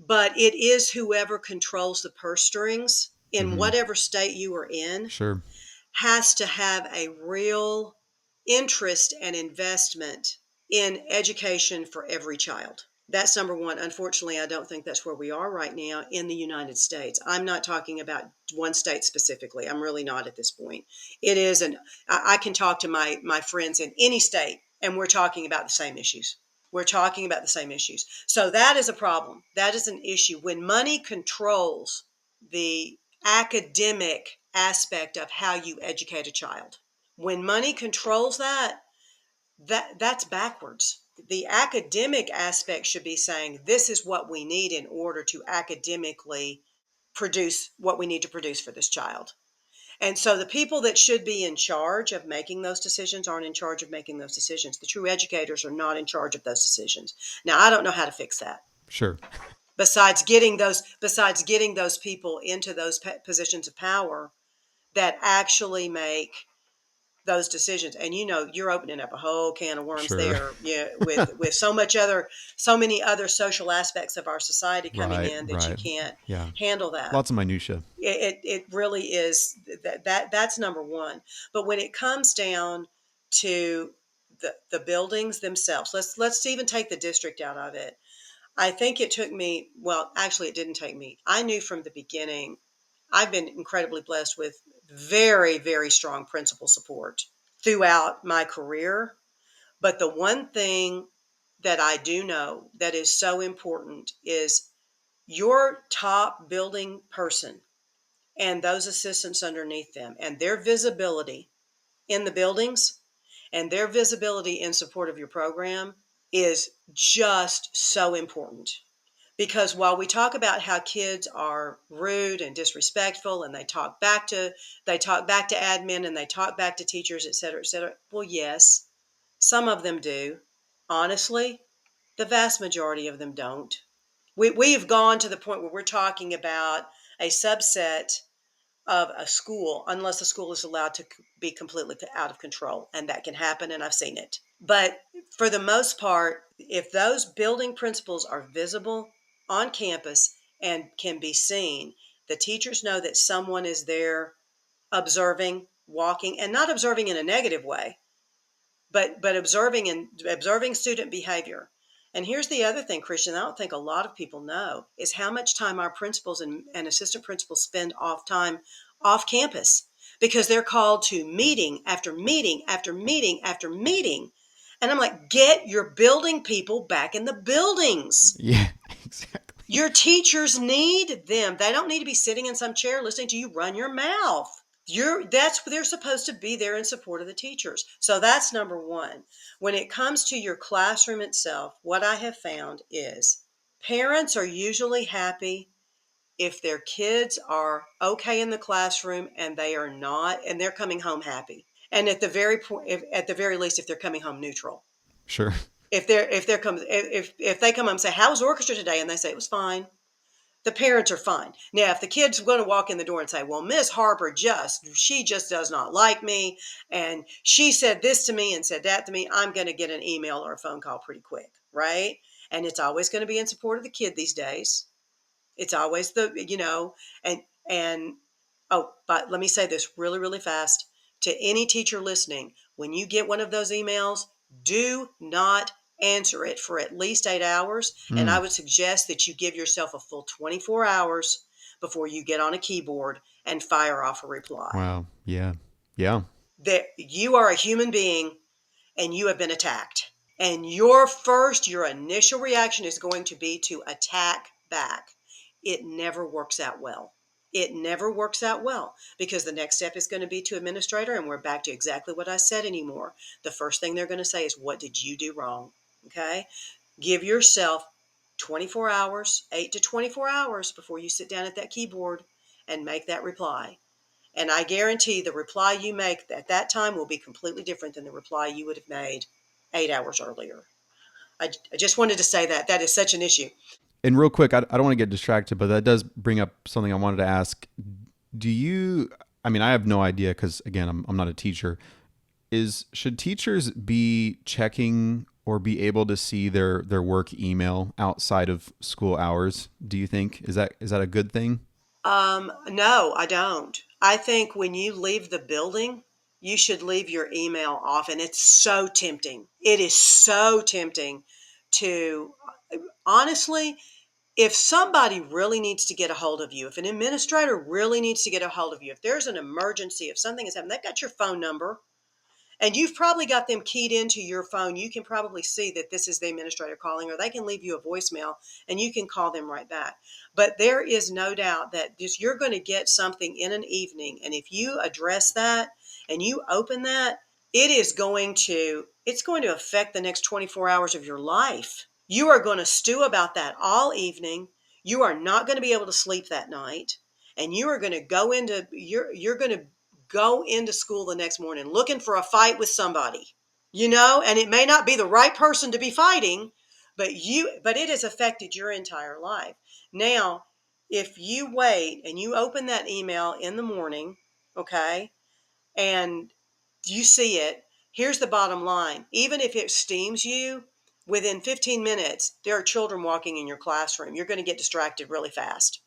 Speaker 3: But it is whoever controls the purse strings in
Speaker 2: Mm-hmm.
Speaker 3: whatever state you are in
Speaker 2: Sure.
Speaker 3: has to have a real interest and investment in education for every child. That's number one. Unfortunately, I don't think that's where we are right now in the United States. I'm not talking about one state specifically. I'm really not at this point. It is, and I can talk to my friends in any state, and we're talking about the same issues. We're talking about the same issues. So that is a problem. That is an issue. When money controls the academic aspect of how you educate a child, when money controls that's backwards. The academic aspect should be saying this is what we need in order to academically produce what we need to produce for this child. And so the people that should be in charge of making those decisions aren't in charge of making those decisions. The true educators are not in charge of those decisions. Now, I don't know how to fix that.
Speaker 2: Sure.
Speaker 3: Besides getting those people into those positions of power that actually make those decisions. And you're opening up a whole can of worms
Speaker 2: Sure.
Speaker 3: there, yeah, with so many other social aspects of our society coming
Speaker 2: Right.
Speaker 3: in that you
Speaker 2: Right.
Speaker 3: can't
Speaker 2: Yeah.
Speaker 3: handle that.
Speaker 2: Lots of minutia.
Speaker 3: It really is that's number one. But when it comes down to the buildings themselves, let's even take the district out of it. I think it took me, well, actually it didn't take me. I knew from the beginning. I've been incredibly blessed with very, very strong principal support throughout my career. But the one thing that I do know that is so important is your top building person and those assistants underneath them and their visibility in the buildings and their visibility in support of your program is just so important. Because while we talk about how kids are rude and disrespectful and they talk back to admin and they talk back to teachers, et cetera, et cetera. Well, yes, some of them do. Honestly, the vast majority of them don't. We've gone to the point where we're talking about a subset of a school, unless the school is allowed to be completely out of control. And that can happen, and I've seen it. But for the most part, if those building principals are visible on campus and can be seen, the teachers know that someone is there observing, walking, and not observing in a negative way, but observing student behavior. And here's the other thing, Christian, I don't think a lot of people know is how much time our principals and assistant principals spend off campus because they're called to meeting after meeting after meeting after meeting. And I'm like, get your building people back in the buildings.
Speaker 2: Yeah. Exactly.
Speaker 3: Your teachers need them. They don't need to be sitting in some chair listening to you run your mouth. They're supposed to be there in support of the teachers. So that's number one. When it comes to your classroom itself, what I have found is parents are usually happy if their kids are okay in the classroom and they are not, and they're coming home happy. And at the very least, if they're coming home neutral.
Speaker 2: Sure.
Speaker 3: If they come home and say, "How was orchestra today?" and they say it was fine, the parents are fine. Now, if the kid's going to walk in the door and say, "Well, Miss Harper she just does not like me, and she said this to me and said that to me," I'm going to get an email or a phone call pretty quick, right? And it's always going to be in support of the kid these days. It's always and oh, but let me say this really, really fast to any teacher listening. When you get one of those emails, do not answer it for at least 8 hours. And I
Speaker 2: Mm.
Speaker 3: would suggest that you give yourself a full 24 hours before you get on a keyboard and fire off a reply.
Speaker 2: Wow. Yeah. Yeah.
Speaker 3: That you are a human being and you have been attacked. And your initial reaction is going to be to attack back. It never works out well. It never works out well because the next step is going to be to administrator, and we're back to exactly what I said anymore. The first thing they're going to say is, what did you do wrong? Okay? Give yourself 24 hours, 8 to 24 hours before you sit down at that keyboard and make that reply. And I guarantee the reply you make at that time will be completely different than the reply you would have made 8 hours earlier. I just wanted to say that. That is such an issue.
Speaker 2: And real quick, I don't want to get distracted, but that does bring up something I wanted to ask. Do you, I mean, I have no idea because, again, I'm not a teacher. Should teachers be checking or be able to see their work email outside of school hours? Do you think? Is that a good thing?
Speaker 3: No, I don't. I think when you leave the building, you should leave your email off. And it's so tempting. It is so tempting to, honestly, if somebody really needs to get a hold of you, if an administrator really needs to get a hold of you, if there's an emergency, if something has happened, they've got your phone number. And you've probably got them keyed into your phone. You can probably see that this is the administrator calling, or they can leave you a voicemail and you can call them right back. But there is no doubt that you're going to get something in an evening. And if you address that and you open that, it's going to affect the next 24 hours of your life. You are going to stew about that all evening. You are not going to be able to sleep that night. And you are going to you're going to go into school the next morning looking for a fight with somebody, and it may not be the right person to be fighting, but it has affected your entire life. Now, if you wait and you open that email in the morning, okay, and you see it, here's the bottom line. Even if it steams you, within 15 minutes, there are children walking in your classroom. You're going to get distracted really fast,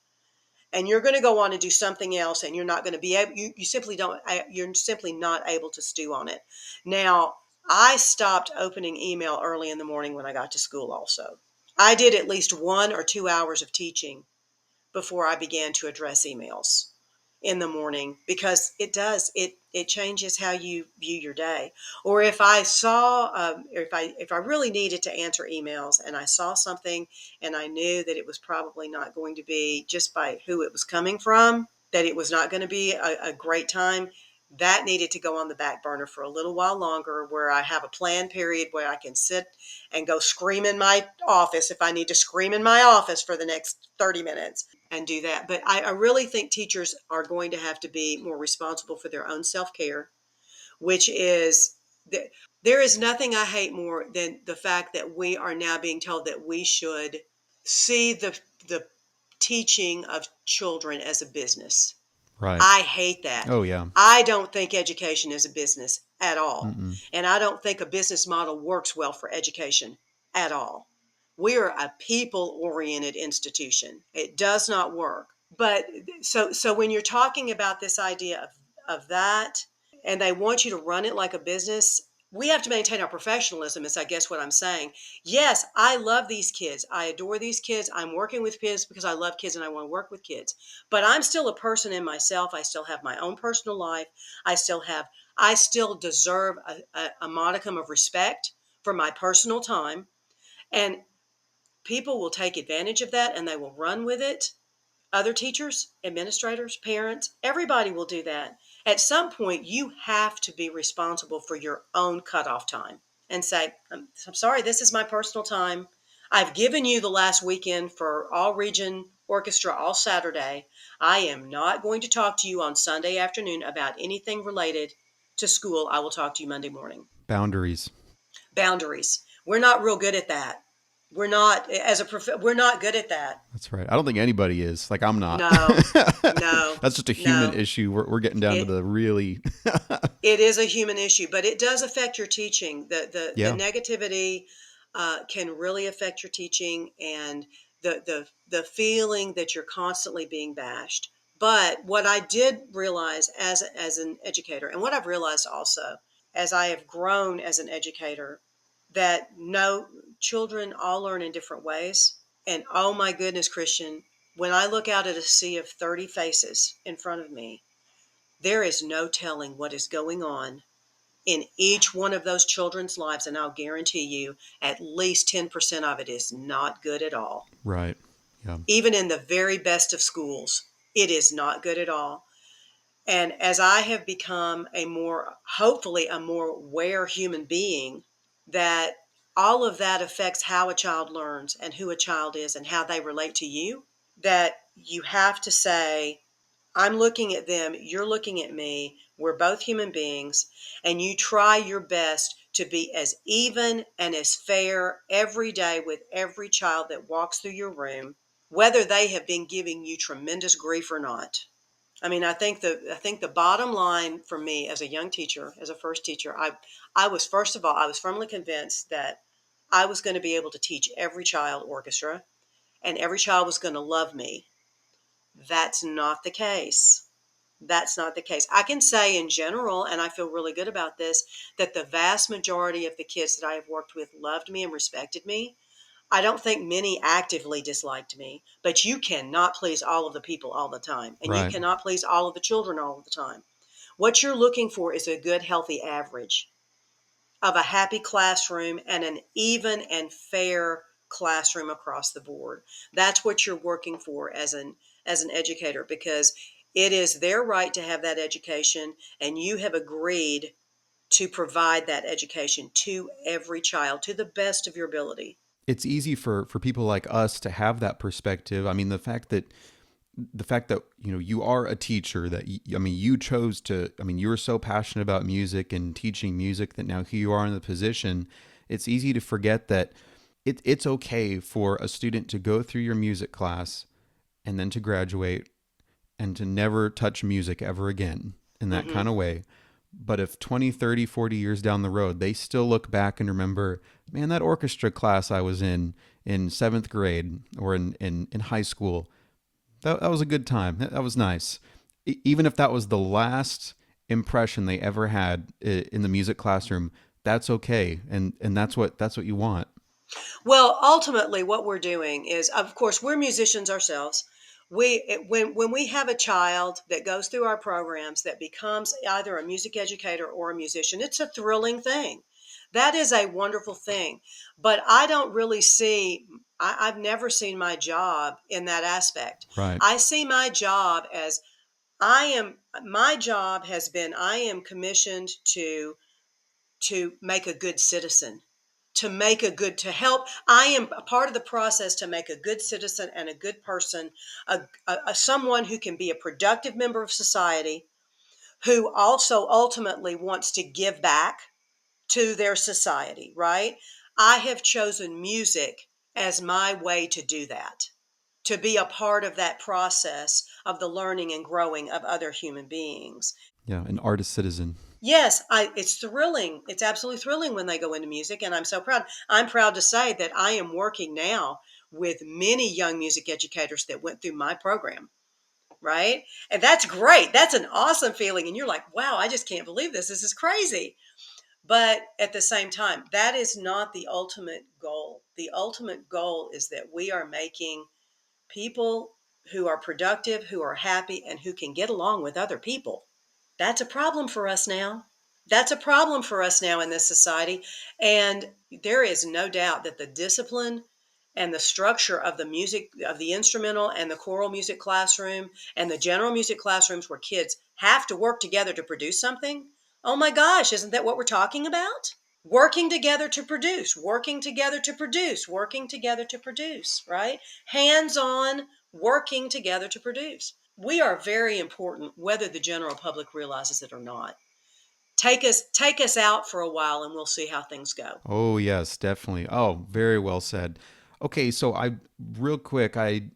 Speaker 3: and you're going to go on and do something else, and you're not going to be able, you simply don't, you're simply not able to stew on it. Now, I stopped opening email early in the morning when I got to school also. I did at least 1 or 2 hours of teaching before I began to address emails in the morning, because it changes how you view your day. Or if I saw if I really needed to answer emails and I saw something and I knew that it was probably not going to be, just by who it was coming from, that it was not going to be a great time, that needed to go on the back burner for a little while longer, where I have a planned period where I can sit and go scream in my office if I need to scream in my office for the next 30 minutes and do that. But I really think teachers are going to have to be more responsible for their own self-care, which is that there is nothing I hate more than the fact that we are now being told that we should see the teaching of children as a business.
Speaker 2: Right.
Speaker 3: I hate that.
Speaker 2: Oh yeah.
Speaker 3: I don't think education is a business at all.
Speaker 2: Mm-mm.
Speaker 3: And I don't think a business model works well for education at all. We're a people-oriented institution. It does not work. But so when you're talking about this idea of that, and they want you to run it like a business, we have to maintain our professionalism, is I guess what I'm saying. Yes, I love these kids. I adore these kids. I'm working with kids because I love kids and I want to work with kids. But I'm still a person in myself. I still have my own personal life. I still deserve a modicum of respect for my personal time. And people will take advantage of that and they will run with it. Other teachers, administrators, parents, everybody will do that. At some point, you have to be responsible for your own cutoff time and say, I'm sorry, this is my personal time. I've given you the last weekend for all region orchestra all Saturday. I am not going to talk to you on Sunday afternoon about anything related to school. I will talk to you Monday morning.
Speaker 2: Boundaries.
Speaker 3: Boundaries. We're not real good at that. We're not, we're not good at that.
Speaker 2: That's right. I don't think anybody is. Like, I'm not.
Speaker 3: No, no,
Speaker 2: That's just a human
Speaker 3: no.
Speaker 2: issue. We're getting down to
Speaker 3: It,
Speaker 2: the really.
Speaker 3: it is a human issue, but it does affect your teaching. The
Speaker 2: Yeah.
Speaker 3: negativity can really affect your teaching, and the feeling that you're constantly being bashed. But what I did realize as an educator, and what I've realized also as I have grown as an educator, that no, children all learn in different ways. And oh my goodness, Christian, when I look out at a sea of 30 faces in front of me, there is no telling what is going on in each one of those children's lives. And I'll guarantee you at least 10% of it is not good at all.
Speaker 2: Right. Yeah.
Speaker 3: Even in the very best of schools, it is not good at all. And as I have become hopefully, a more aware human being, that all of that affects how a child learns and who a child is and how they relate to you, that you have to say, I'm looking at them, you're looking at me, we're both human beings, and you try your best to be as even and as fair every day with every child that walks through your room, whether they have been giving you tremendous grief or not. I mean, I think the bottom line for me as a young teacher, as a first teacher, I was, first of all, I was firmly convinced that I was going to be able to teach every child orchestra and every child was going to love me. That's not the case. That's not the case. I can say in general, and I feel really good about this, that the vast majority of the kids that I have worked with loved me and respected me. I don't think many actively disliked me, but you cannot please all of the people all the time, and you
Speaker 2: Right.
Speaker 3: cannot please all of the children all the time. What you're looking for is a good, healthy average of a happy classroom and an even and fair classroom across the board. That's what you're working for as an educator, because it is their right to have that education, and you have agreed to provide that education to every child to the best of your ability.
Speaker 2: It's easy for people like us to have that perspective. I mean, the fact that you are a teacher, that I mean, you chose to, I mean, you were so passionate about music and teaching music that now here you are in the position. It's easy to forget that it's okay for a student to go through your music class and then to graduate and to never touch music ever again in that
Speaker 3: Hmm.
Speaker 2: kind of way. But if 20, 30, 40 years down the road, they still look back and remember, man, that orchestra class I was in seventh grade or in high school, that was a good time. That was nice. Even if that was the last impression they ever had in the music classroom, that's okay. And that's what you want.
Speaker 3: Well, ultimately, what we're doing is, of course, we're musicians ourselves. When we have a child that goes through our programs that becomes either a music educator or a musician, it's a thrilling thing. That is a wonderful thing. But I don't really see, I've never seen my job in that aspect.
Speaker 2: Right.
Speaker 3: I see my job as my job has been, I am commissioned to make a good citizen, to help. I am a part of the process to make a good citizen and a good person, someone who can be a productive member of society, who also ultimately wants to give back to their society, right? I have chosen music as my way to do that, to be a part of that process of the learning and growing of other human beings.
Speaker 2: Yeah. An artist citizen.
Speaker 3: Yes, it's thrilling. It's absolutely thrilling when they go into music, and I'm so proud. I'm proud to say that I am working now with many young music educators that went through my program, right? And that's great. That's an awesome feeling. And you're like, wow, I just can't believe this. This is crazy. But at the same time, that is not the ultimate goal. The ultimate goal is that we are making people who are productive, who are happy, and who can get along with other people. That's a problem for us now. That's a problem for us now in this society. And there is no doubt that the discipline and the structure of the music, of the instrumental and the choral music classroom and the general music classrooms where kids have to work together to produce something. Oh my gosh, isn't that what we're talking about? Working together to produce, working together to produce, working together to produce, right? Hands on, working together to produce. We are very important, whether the general public realizes it or not. Take us out for a while and we'll see how things go.
Speaker 2: Oh yes, definitely. Oh, very well said. Okay, so I real quick, I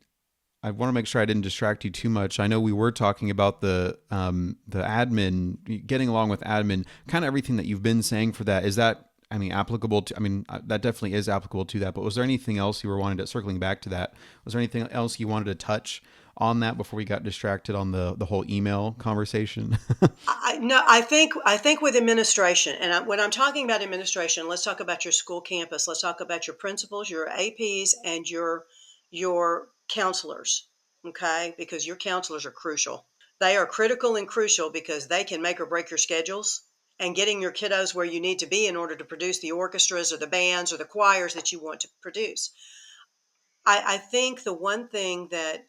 Speaker 2: want to make sure I didn't distract you too much. I know we were talking about the admin, getting along with admin, kind of everything that you've been saying for that. Is that, I mean, applicable to, I mean, that definitely is applicable to that, but was there anything else you were wanting to, circling back to that, was there anything else you wanted to touch on that before we got distracted on the whole email conversation?
Speaker 3: No, I think with administration, and when I'm talking about administration, let's talk about your school campus. Let's talk about your principals, your APs, and your counselors. okay? Because your counselors are crucial. They are critical and crucial because they can make or break your schedules and getting your kiddos where you need to be in order to produce the orchestras or the bands or the choirs that you want to produce. I think the one thing that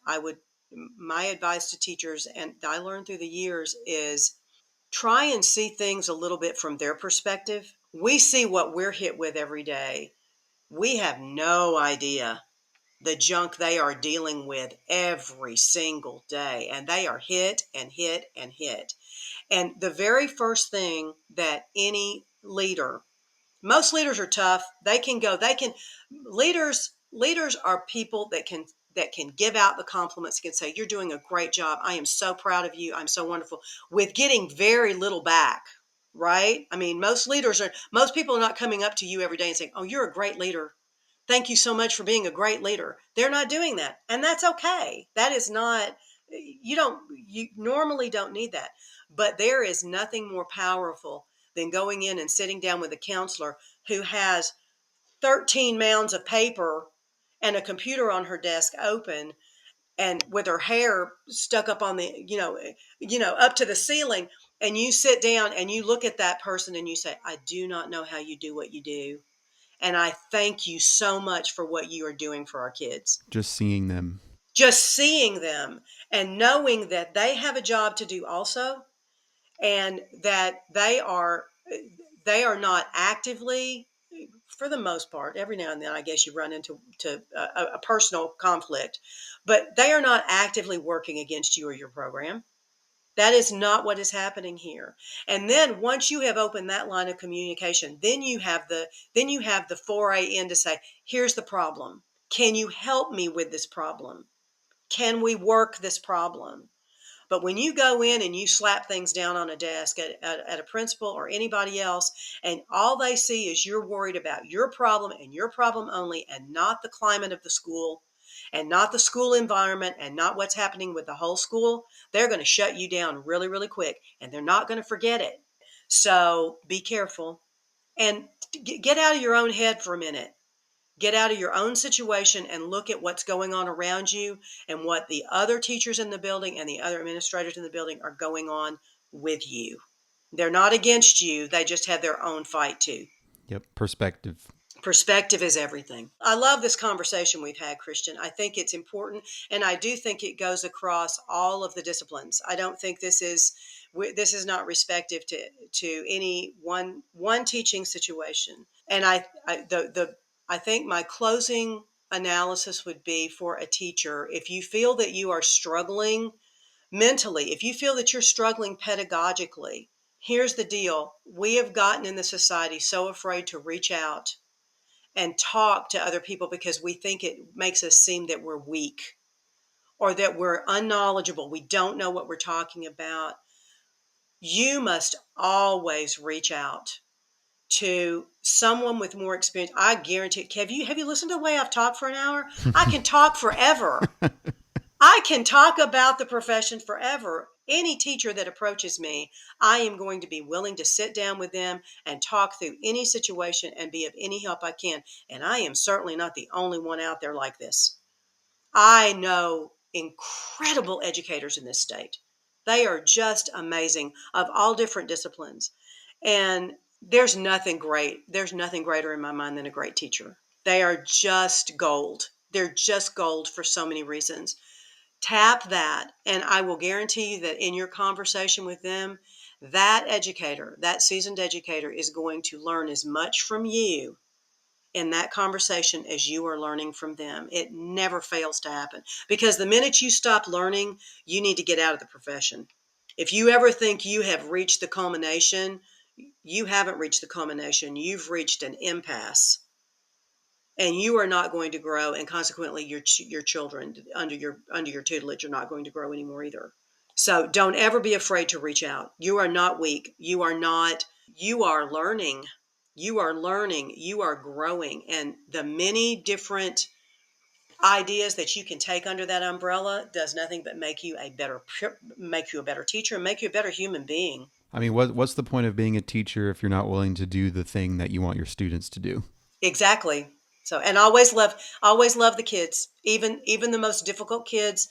Speaker 3: my advice to teachers, and I learned through the years, is try and see things a little bit from their perspective. We see what we're hit with every day. We have no idea the junk they are dealing with every single day. And they are hit and hit and hit. And the very first thing that any leader, most leaders are tough. Leaders are people that can give out the compliments, can say, you're doing a great job. I am so proud of you. I'm so wonderful, with getting very little back. Right? I mean, most people are not coming up to you every day and saying, oh, you're a great leader. Thank you so much for being a great leader. They're not doing that. And that's okay. That is not, you normally don't need that. But there is nothing more powerful than going in and sitting down with a counselor who has 13 mounds of paper and a computer on her desk open, and with her hair stuck up on the, up to the ceiling. And you sit down and you look at that person and you say, I do not know how you do what you do. And I thank you so much for what you are doing for our kids.
Speaker 2: Just seeing them.
Speaker 3: Just seeing them and knowing that they have a job to do also, and that they are not actively, for the most part, every now and then I guess you run into a personal conflict, but they are not actively working against you or your program. That is not what is happening here. And then once you have opened that line of communication, then you have the foray in to say, here's the problem. Can you help me with this problem? Can we work this problem? But when you go in and you slap things down on a desk at a principal or anybody else, and all they see is you're worried about your problem and your problem only, and not the climate of the school, and not the school environment, and not what's happening with the whole school, they're going to shut you down really, really quick, and they're not going to forget it. So be careful and get out of your own head for a minute. Get out of your own situation and look at what's going on around you and what the other teachers in the building and the other administrators in the building are going on with you. They're not against you. They just have their own fight too.
Speaker 2: Yep. Perspective.
Speaker 3: Perspective is everything. I love this conversation we've had, Christian. I think it's important, and I do think it goes across all of the disciplines. I don't think this is not respective to any one teaching situation. And I think my closing analysis would be, for a teacher, if you feel that you are struggling mentally, if you feel that you're struggling pedagogically, here's the deal. We have gotten in the society so afraid to reach out and talk to other people because we think it makes us seem that we're weak or that we're unknowledgeable. We don't know what we're talking about. You must always reach out to someone with more experience. I guarantee. Have you listened to the way I've talked for an hour? I can talk forever. I can talk about the profession forever. Any teacher that approaches me, I am going to be willing to sit down with them and talk through any situation and be of any help I can. And I am certainly not the only one out there like this. I know incredible educators in this state. They are just amazing, of all different disciplines. And there's nothing great. There's nothing greater in my mind than a great teacher. They are just gold. They're just gold for so many reasons. Tap that, and I will guarantee you that in your conversation with them, that educator, that seasoned educator, is going to learn as much from you in that conversation as you are learning from them. It never fails to happen, because the minute you stop learning, you need to get out of the profession. If you ever think you have reached the culmination, you haven't reached the culmination. You've reached an impasse. And you are not going to grow, and consequently your children under your tutelage are not going to grow anymore either. So don't ever be afraid to reach out. You are not weak. You are learning. You are learning. You are growing. And the many different ideas that you can take under that umbrella does nothing but make you a better teacher and make you a better human being.
Speaker 2: I mean, what's the point of being a teacher if you're not willing to do the thing that you want your students to do?
Speaker 3: Exactly. So, and always love the kids, even the most difficult kids.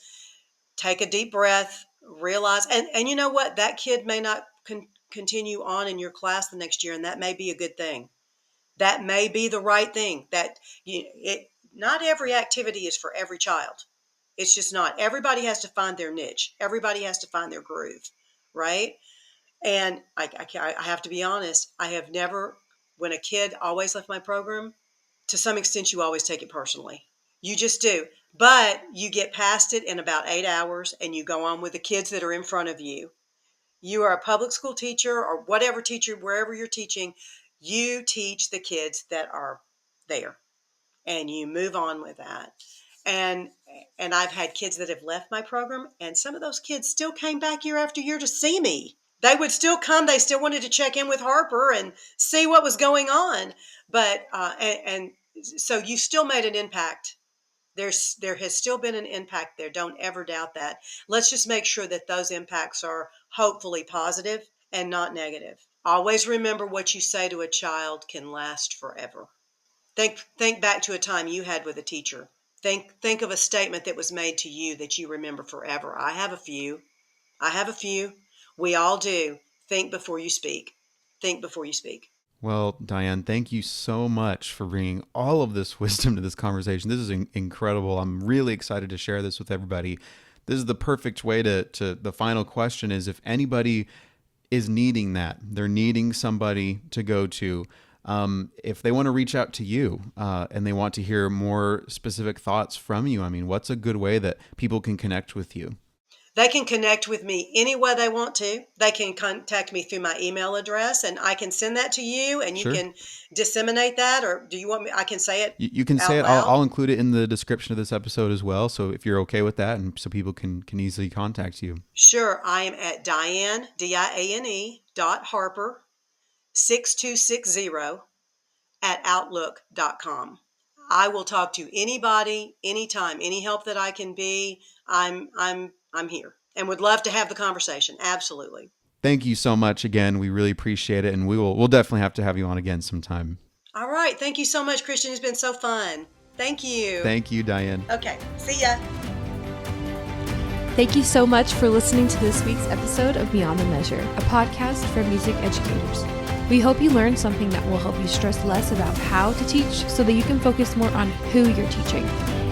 Speaker 3: take a deep breath, realize, and you know what? That kid may not continue on in your class the next year, and that may be a good thing. That may be the right thing. Not every activity is for every child. It's just not. Everybody has to find their niche. Everybody has to find their groove, right? And I have to be honest. I have never, when a kid always left my program, to some extent, you always take it personally. You just do. But you get past it in about 8 hours and you go on with the kids that are in front of you. You are a public school teacher or whatever teacher, wherever you're teaching, you teach the kids that are there and you move on with that. And I've had kids that have left my program, and some of those kids still came back year after year to see me. They would still come. They still wanted to check in with Harper and see what was going on. But and so you still made an impact. There has still been an impact there. Don't ever doubt that. Let's just make sure that those impacts are hopefully positive and not negative. Always remember, what you say to a child can last forever. Think back to a time you had with a teacher. Think of a statement that was made to you that you remember forever. I have a few. We all do. Think before you speak. Think before you speak.
Speaker 2: Well, Diane, thank you so much for bringing all of this wisdom to this conversation. This is incredible. I'm really excited to share this with everybody. This is the perfect way to the final question is, if anybody is needing that, they're needing somebody to go to, if they want to reach out to you and they want to hear more specific thoughts from you, I mean, what's a good way that people can connect with you?
Speaker 3: They can connect with me any way they want to. They can contact me through my email address, and I can send that to you, and
Speaker 2: Sure.
Speaker 3: you can disseminate that. Or do you want me? I can say it.
Speaker 2: You can say it. I'll include it in the description of this episode as well. So if you're okay with that, and so people can easily contact you.
Speaker 3: Sure. I am at Diane, Diane.Harper 6260 at outlook.com. I will talk to anybody, anytime, any help that I can be. I'm here and would love to have the conversation. Absolutely.
Speaker 2: Thank you so much again. We really appreciate it, and we'll definitely have to have you on again sometime.
Speaker 3: All right. Thank you so much, Christian. It's been so fun. Thank you.
Speaker 2: Thank you, Diane.
Speaker 3: Okay. See ya.
Speaker 1: Thank you so much for listening to this week's episode of Beyond the Measure, a podcast for music educators. We hope you learned something that will help you stress less about how to teach so that you can focus more on who you're teaching.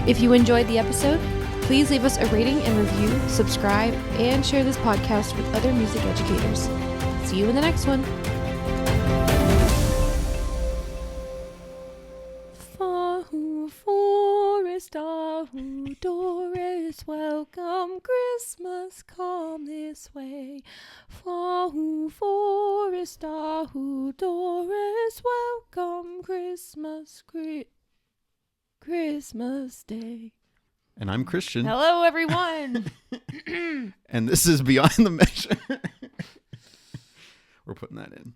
Speaker 1: If you enjoyed the episode, please leave us a rating and review, subscribe, and share this podcast with other music educators. See you in the next one. Doris, welcome Christmas, come this way. Forest, Doris, welcome Christmas, Christmas Day.
Speaker 2: And I'm Christian.
Speaker 1: Hello, everyone.
Speaker 2: And this is Beyond the Measure. We're putting that in.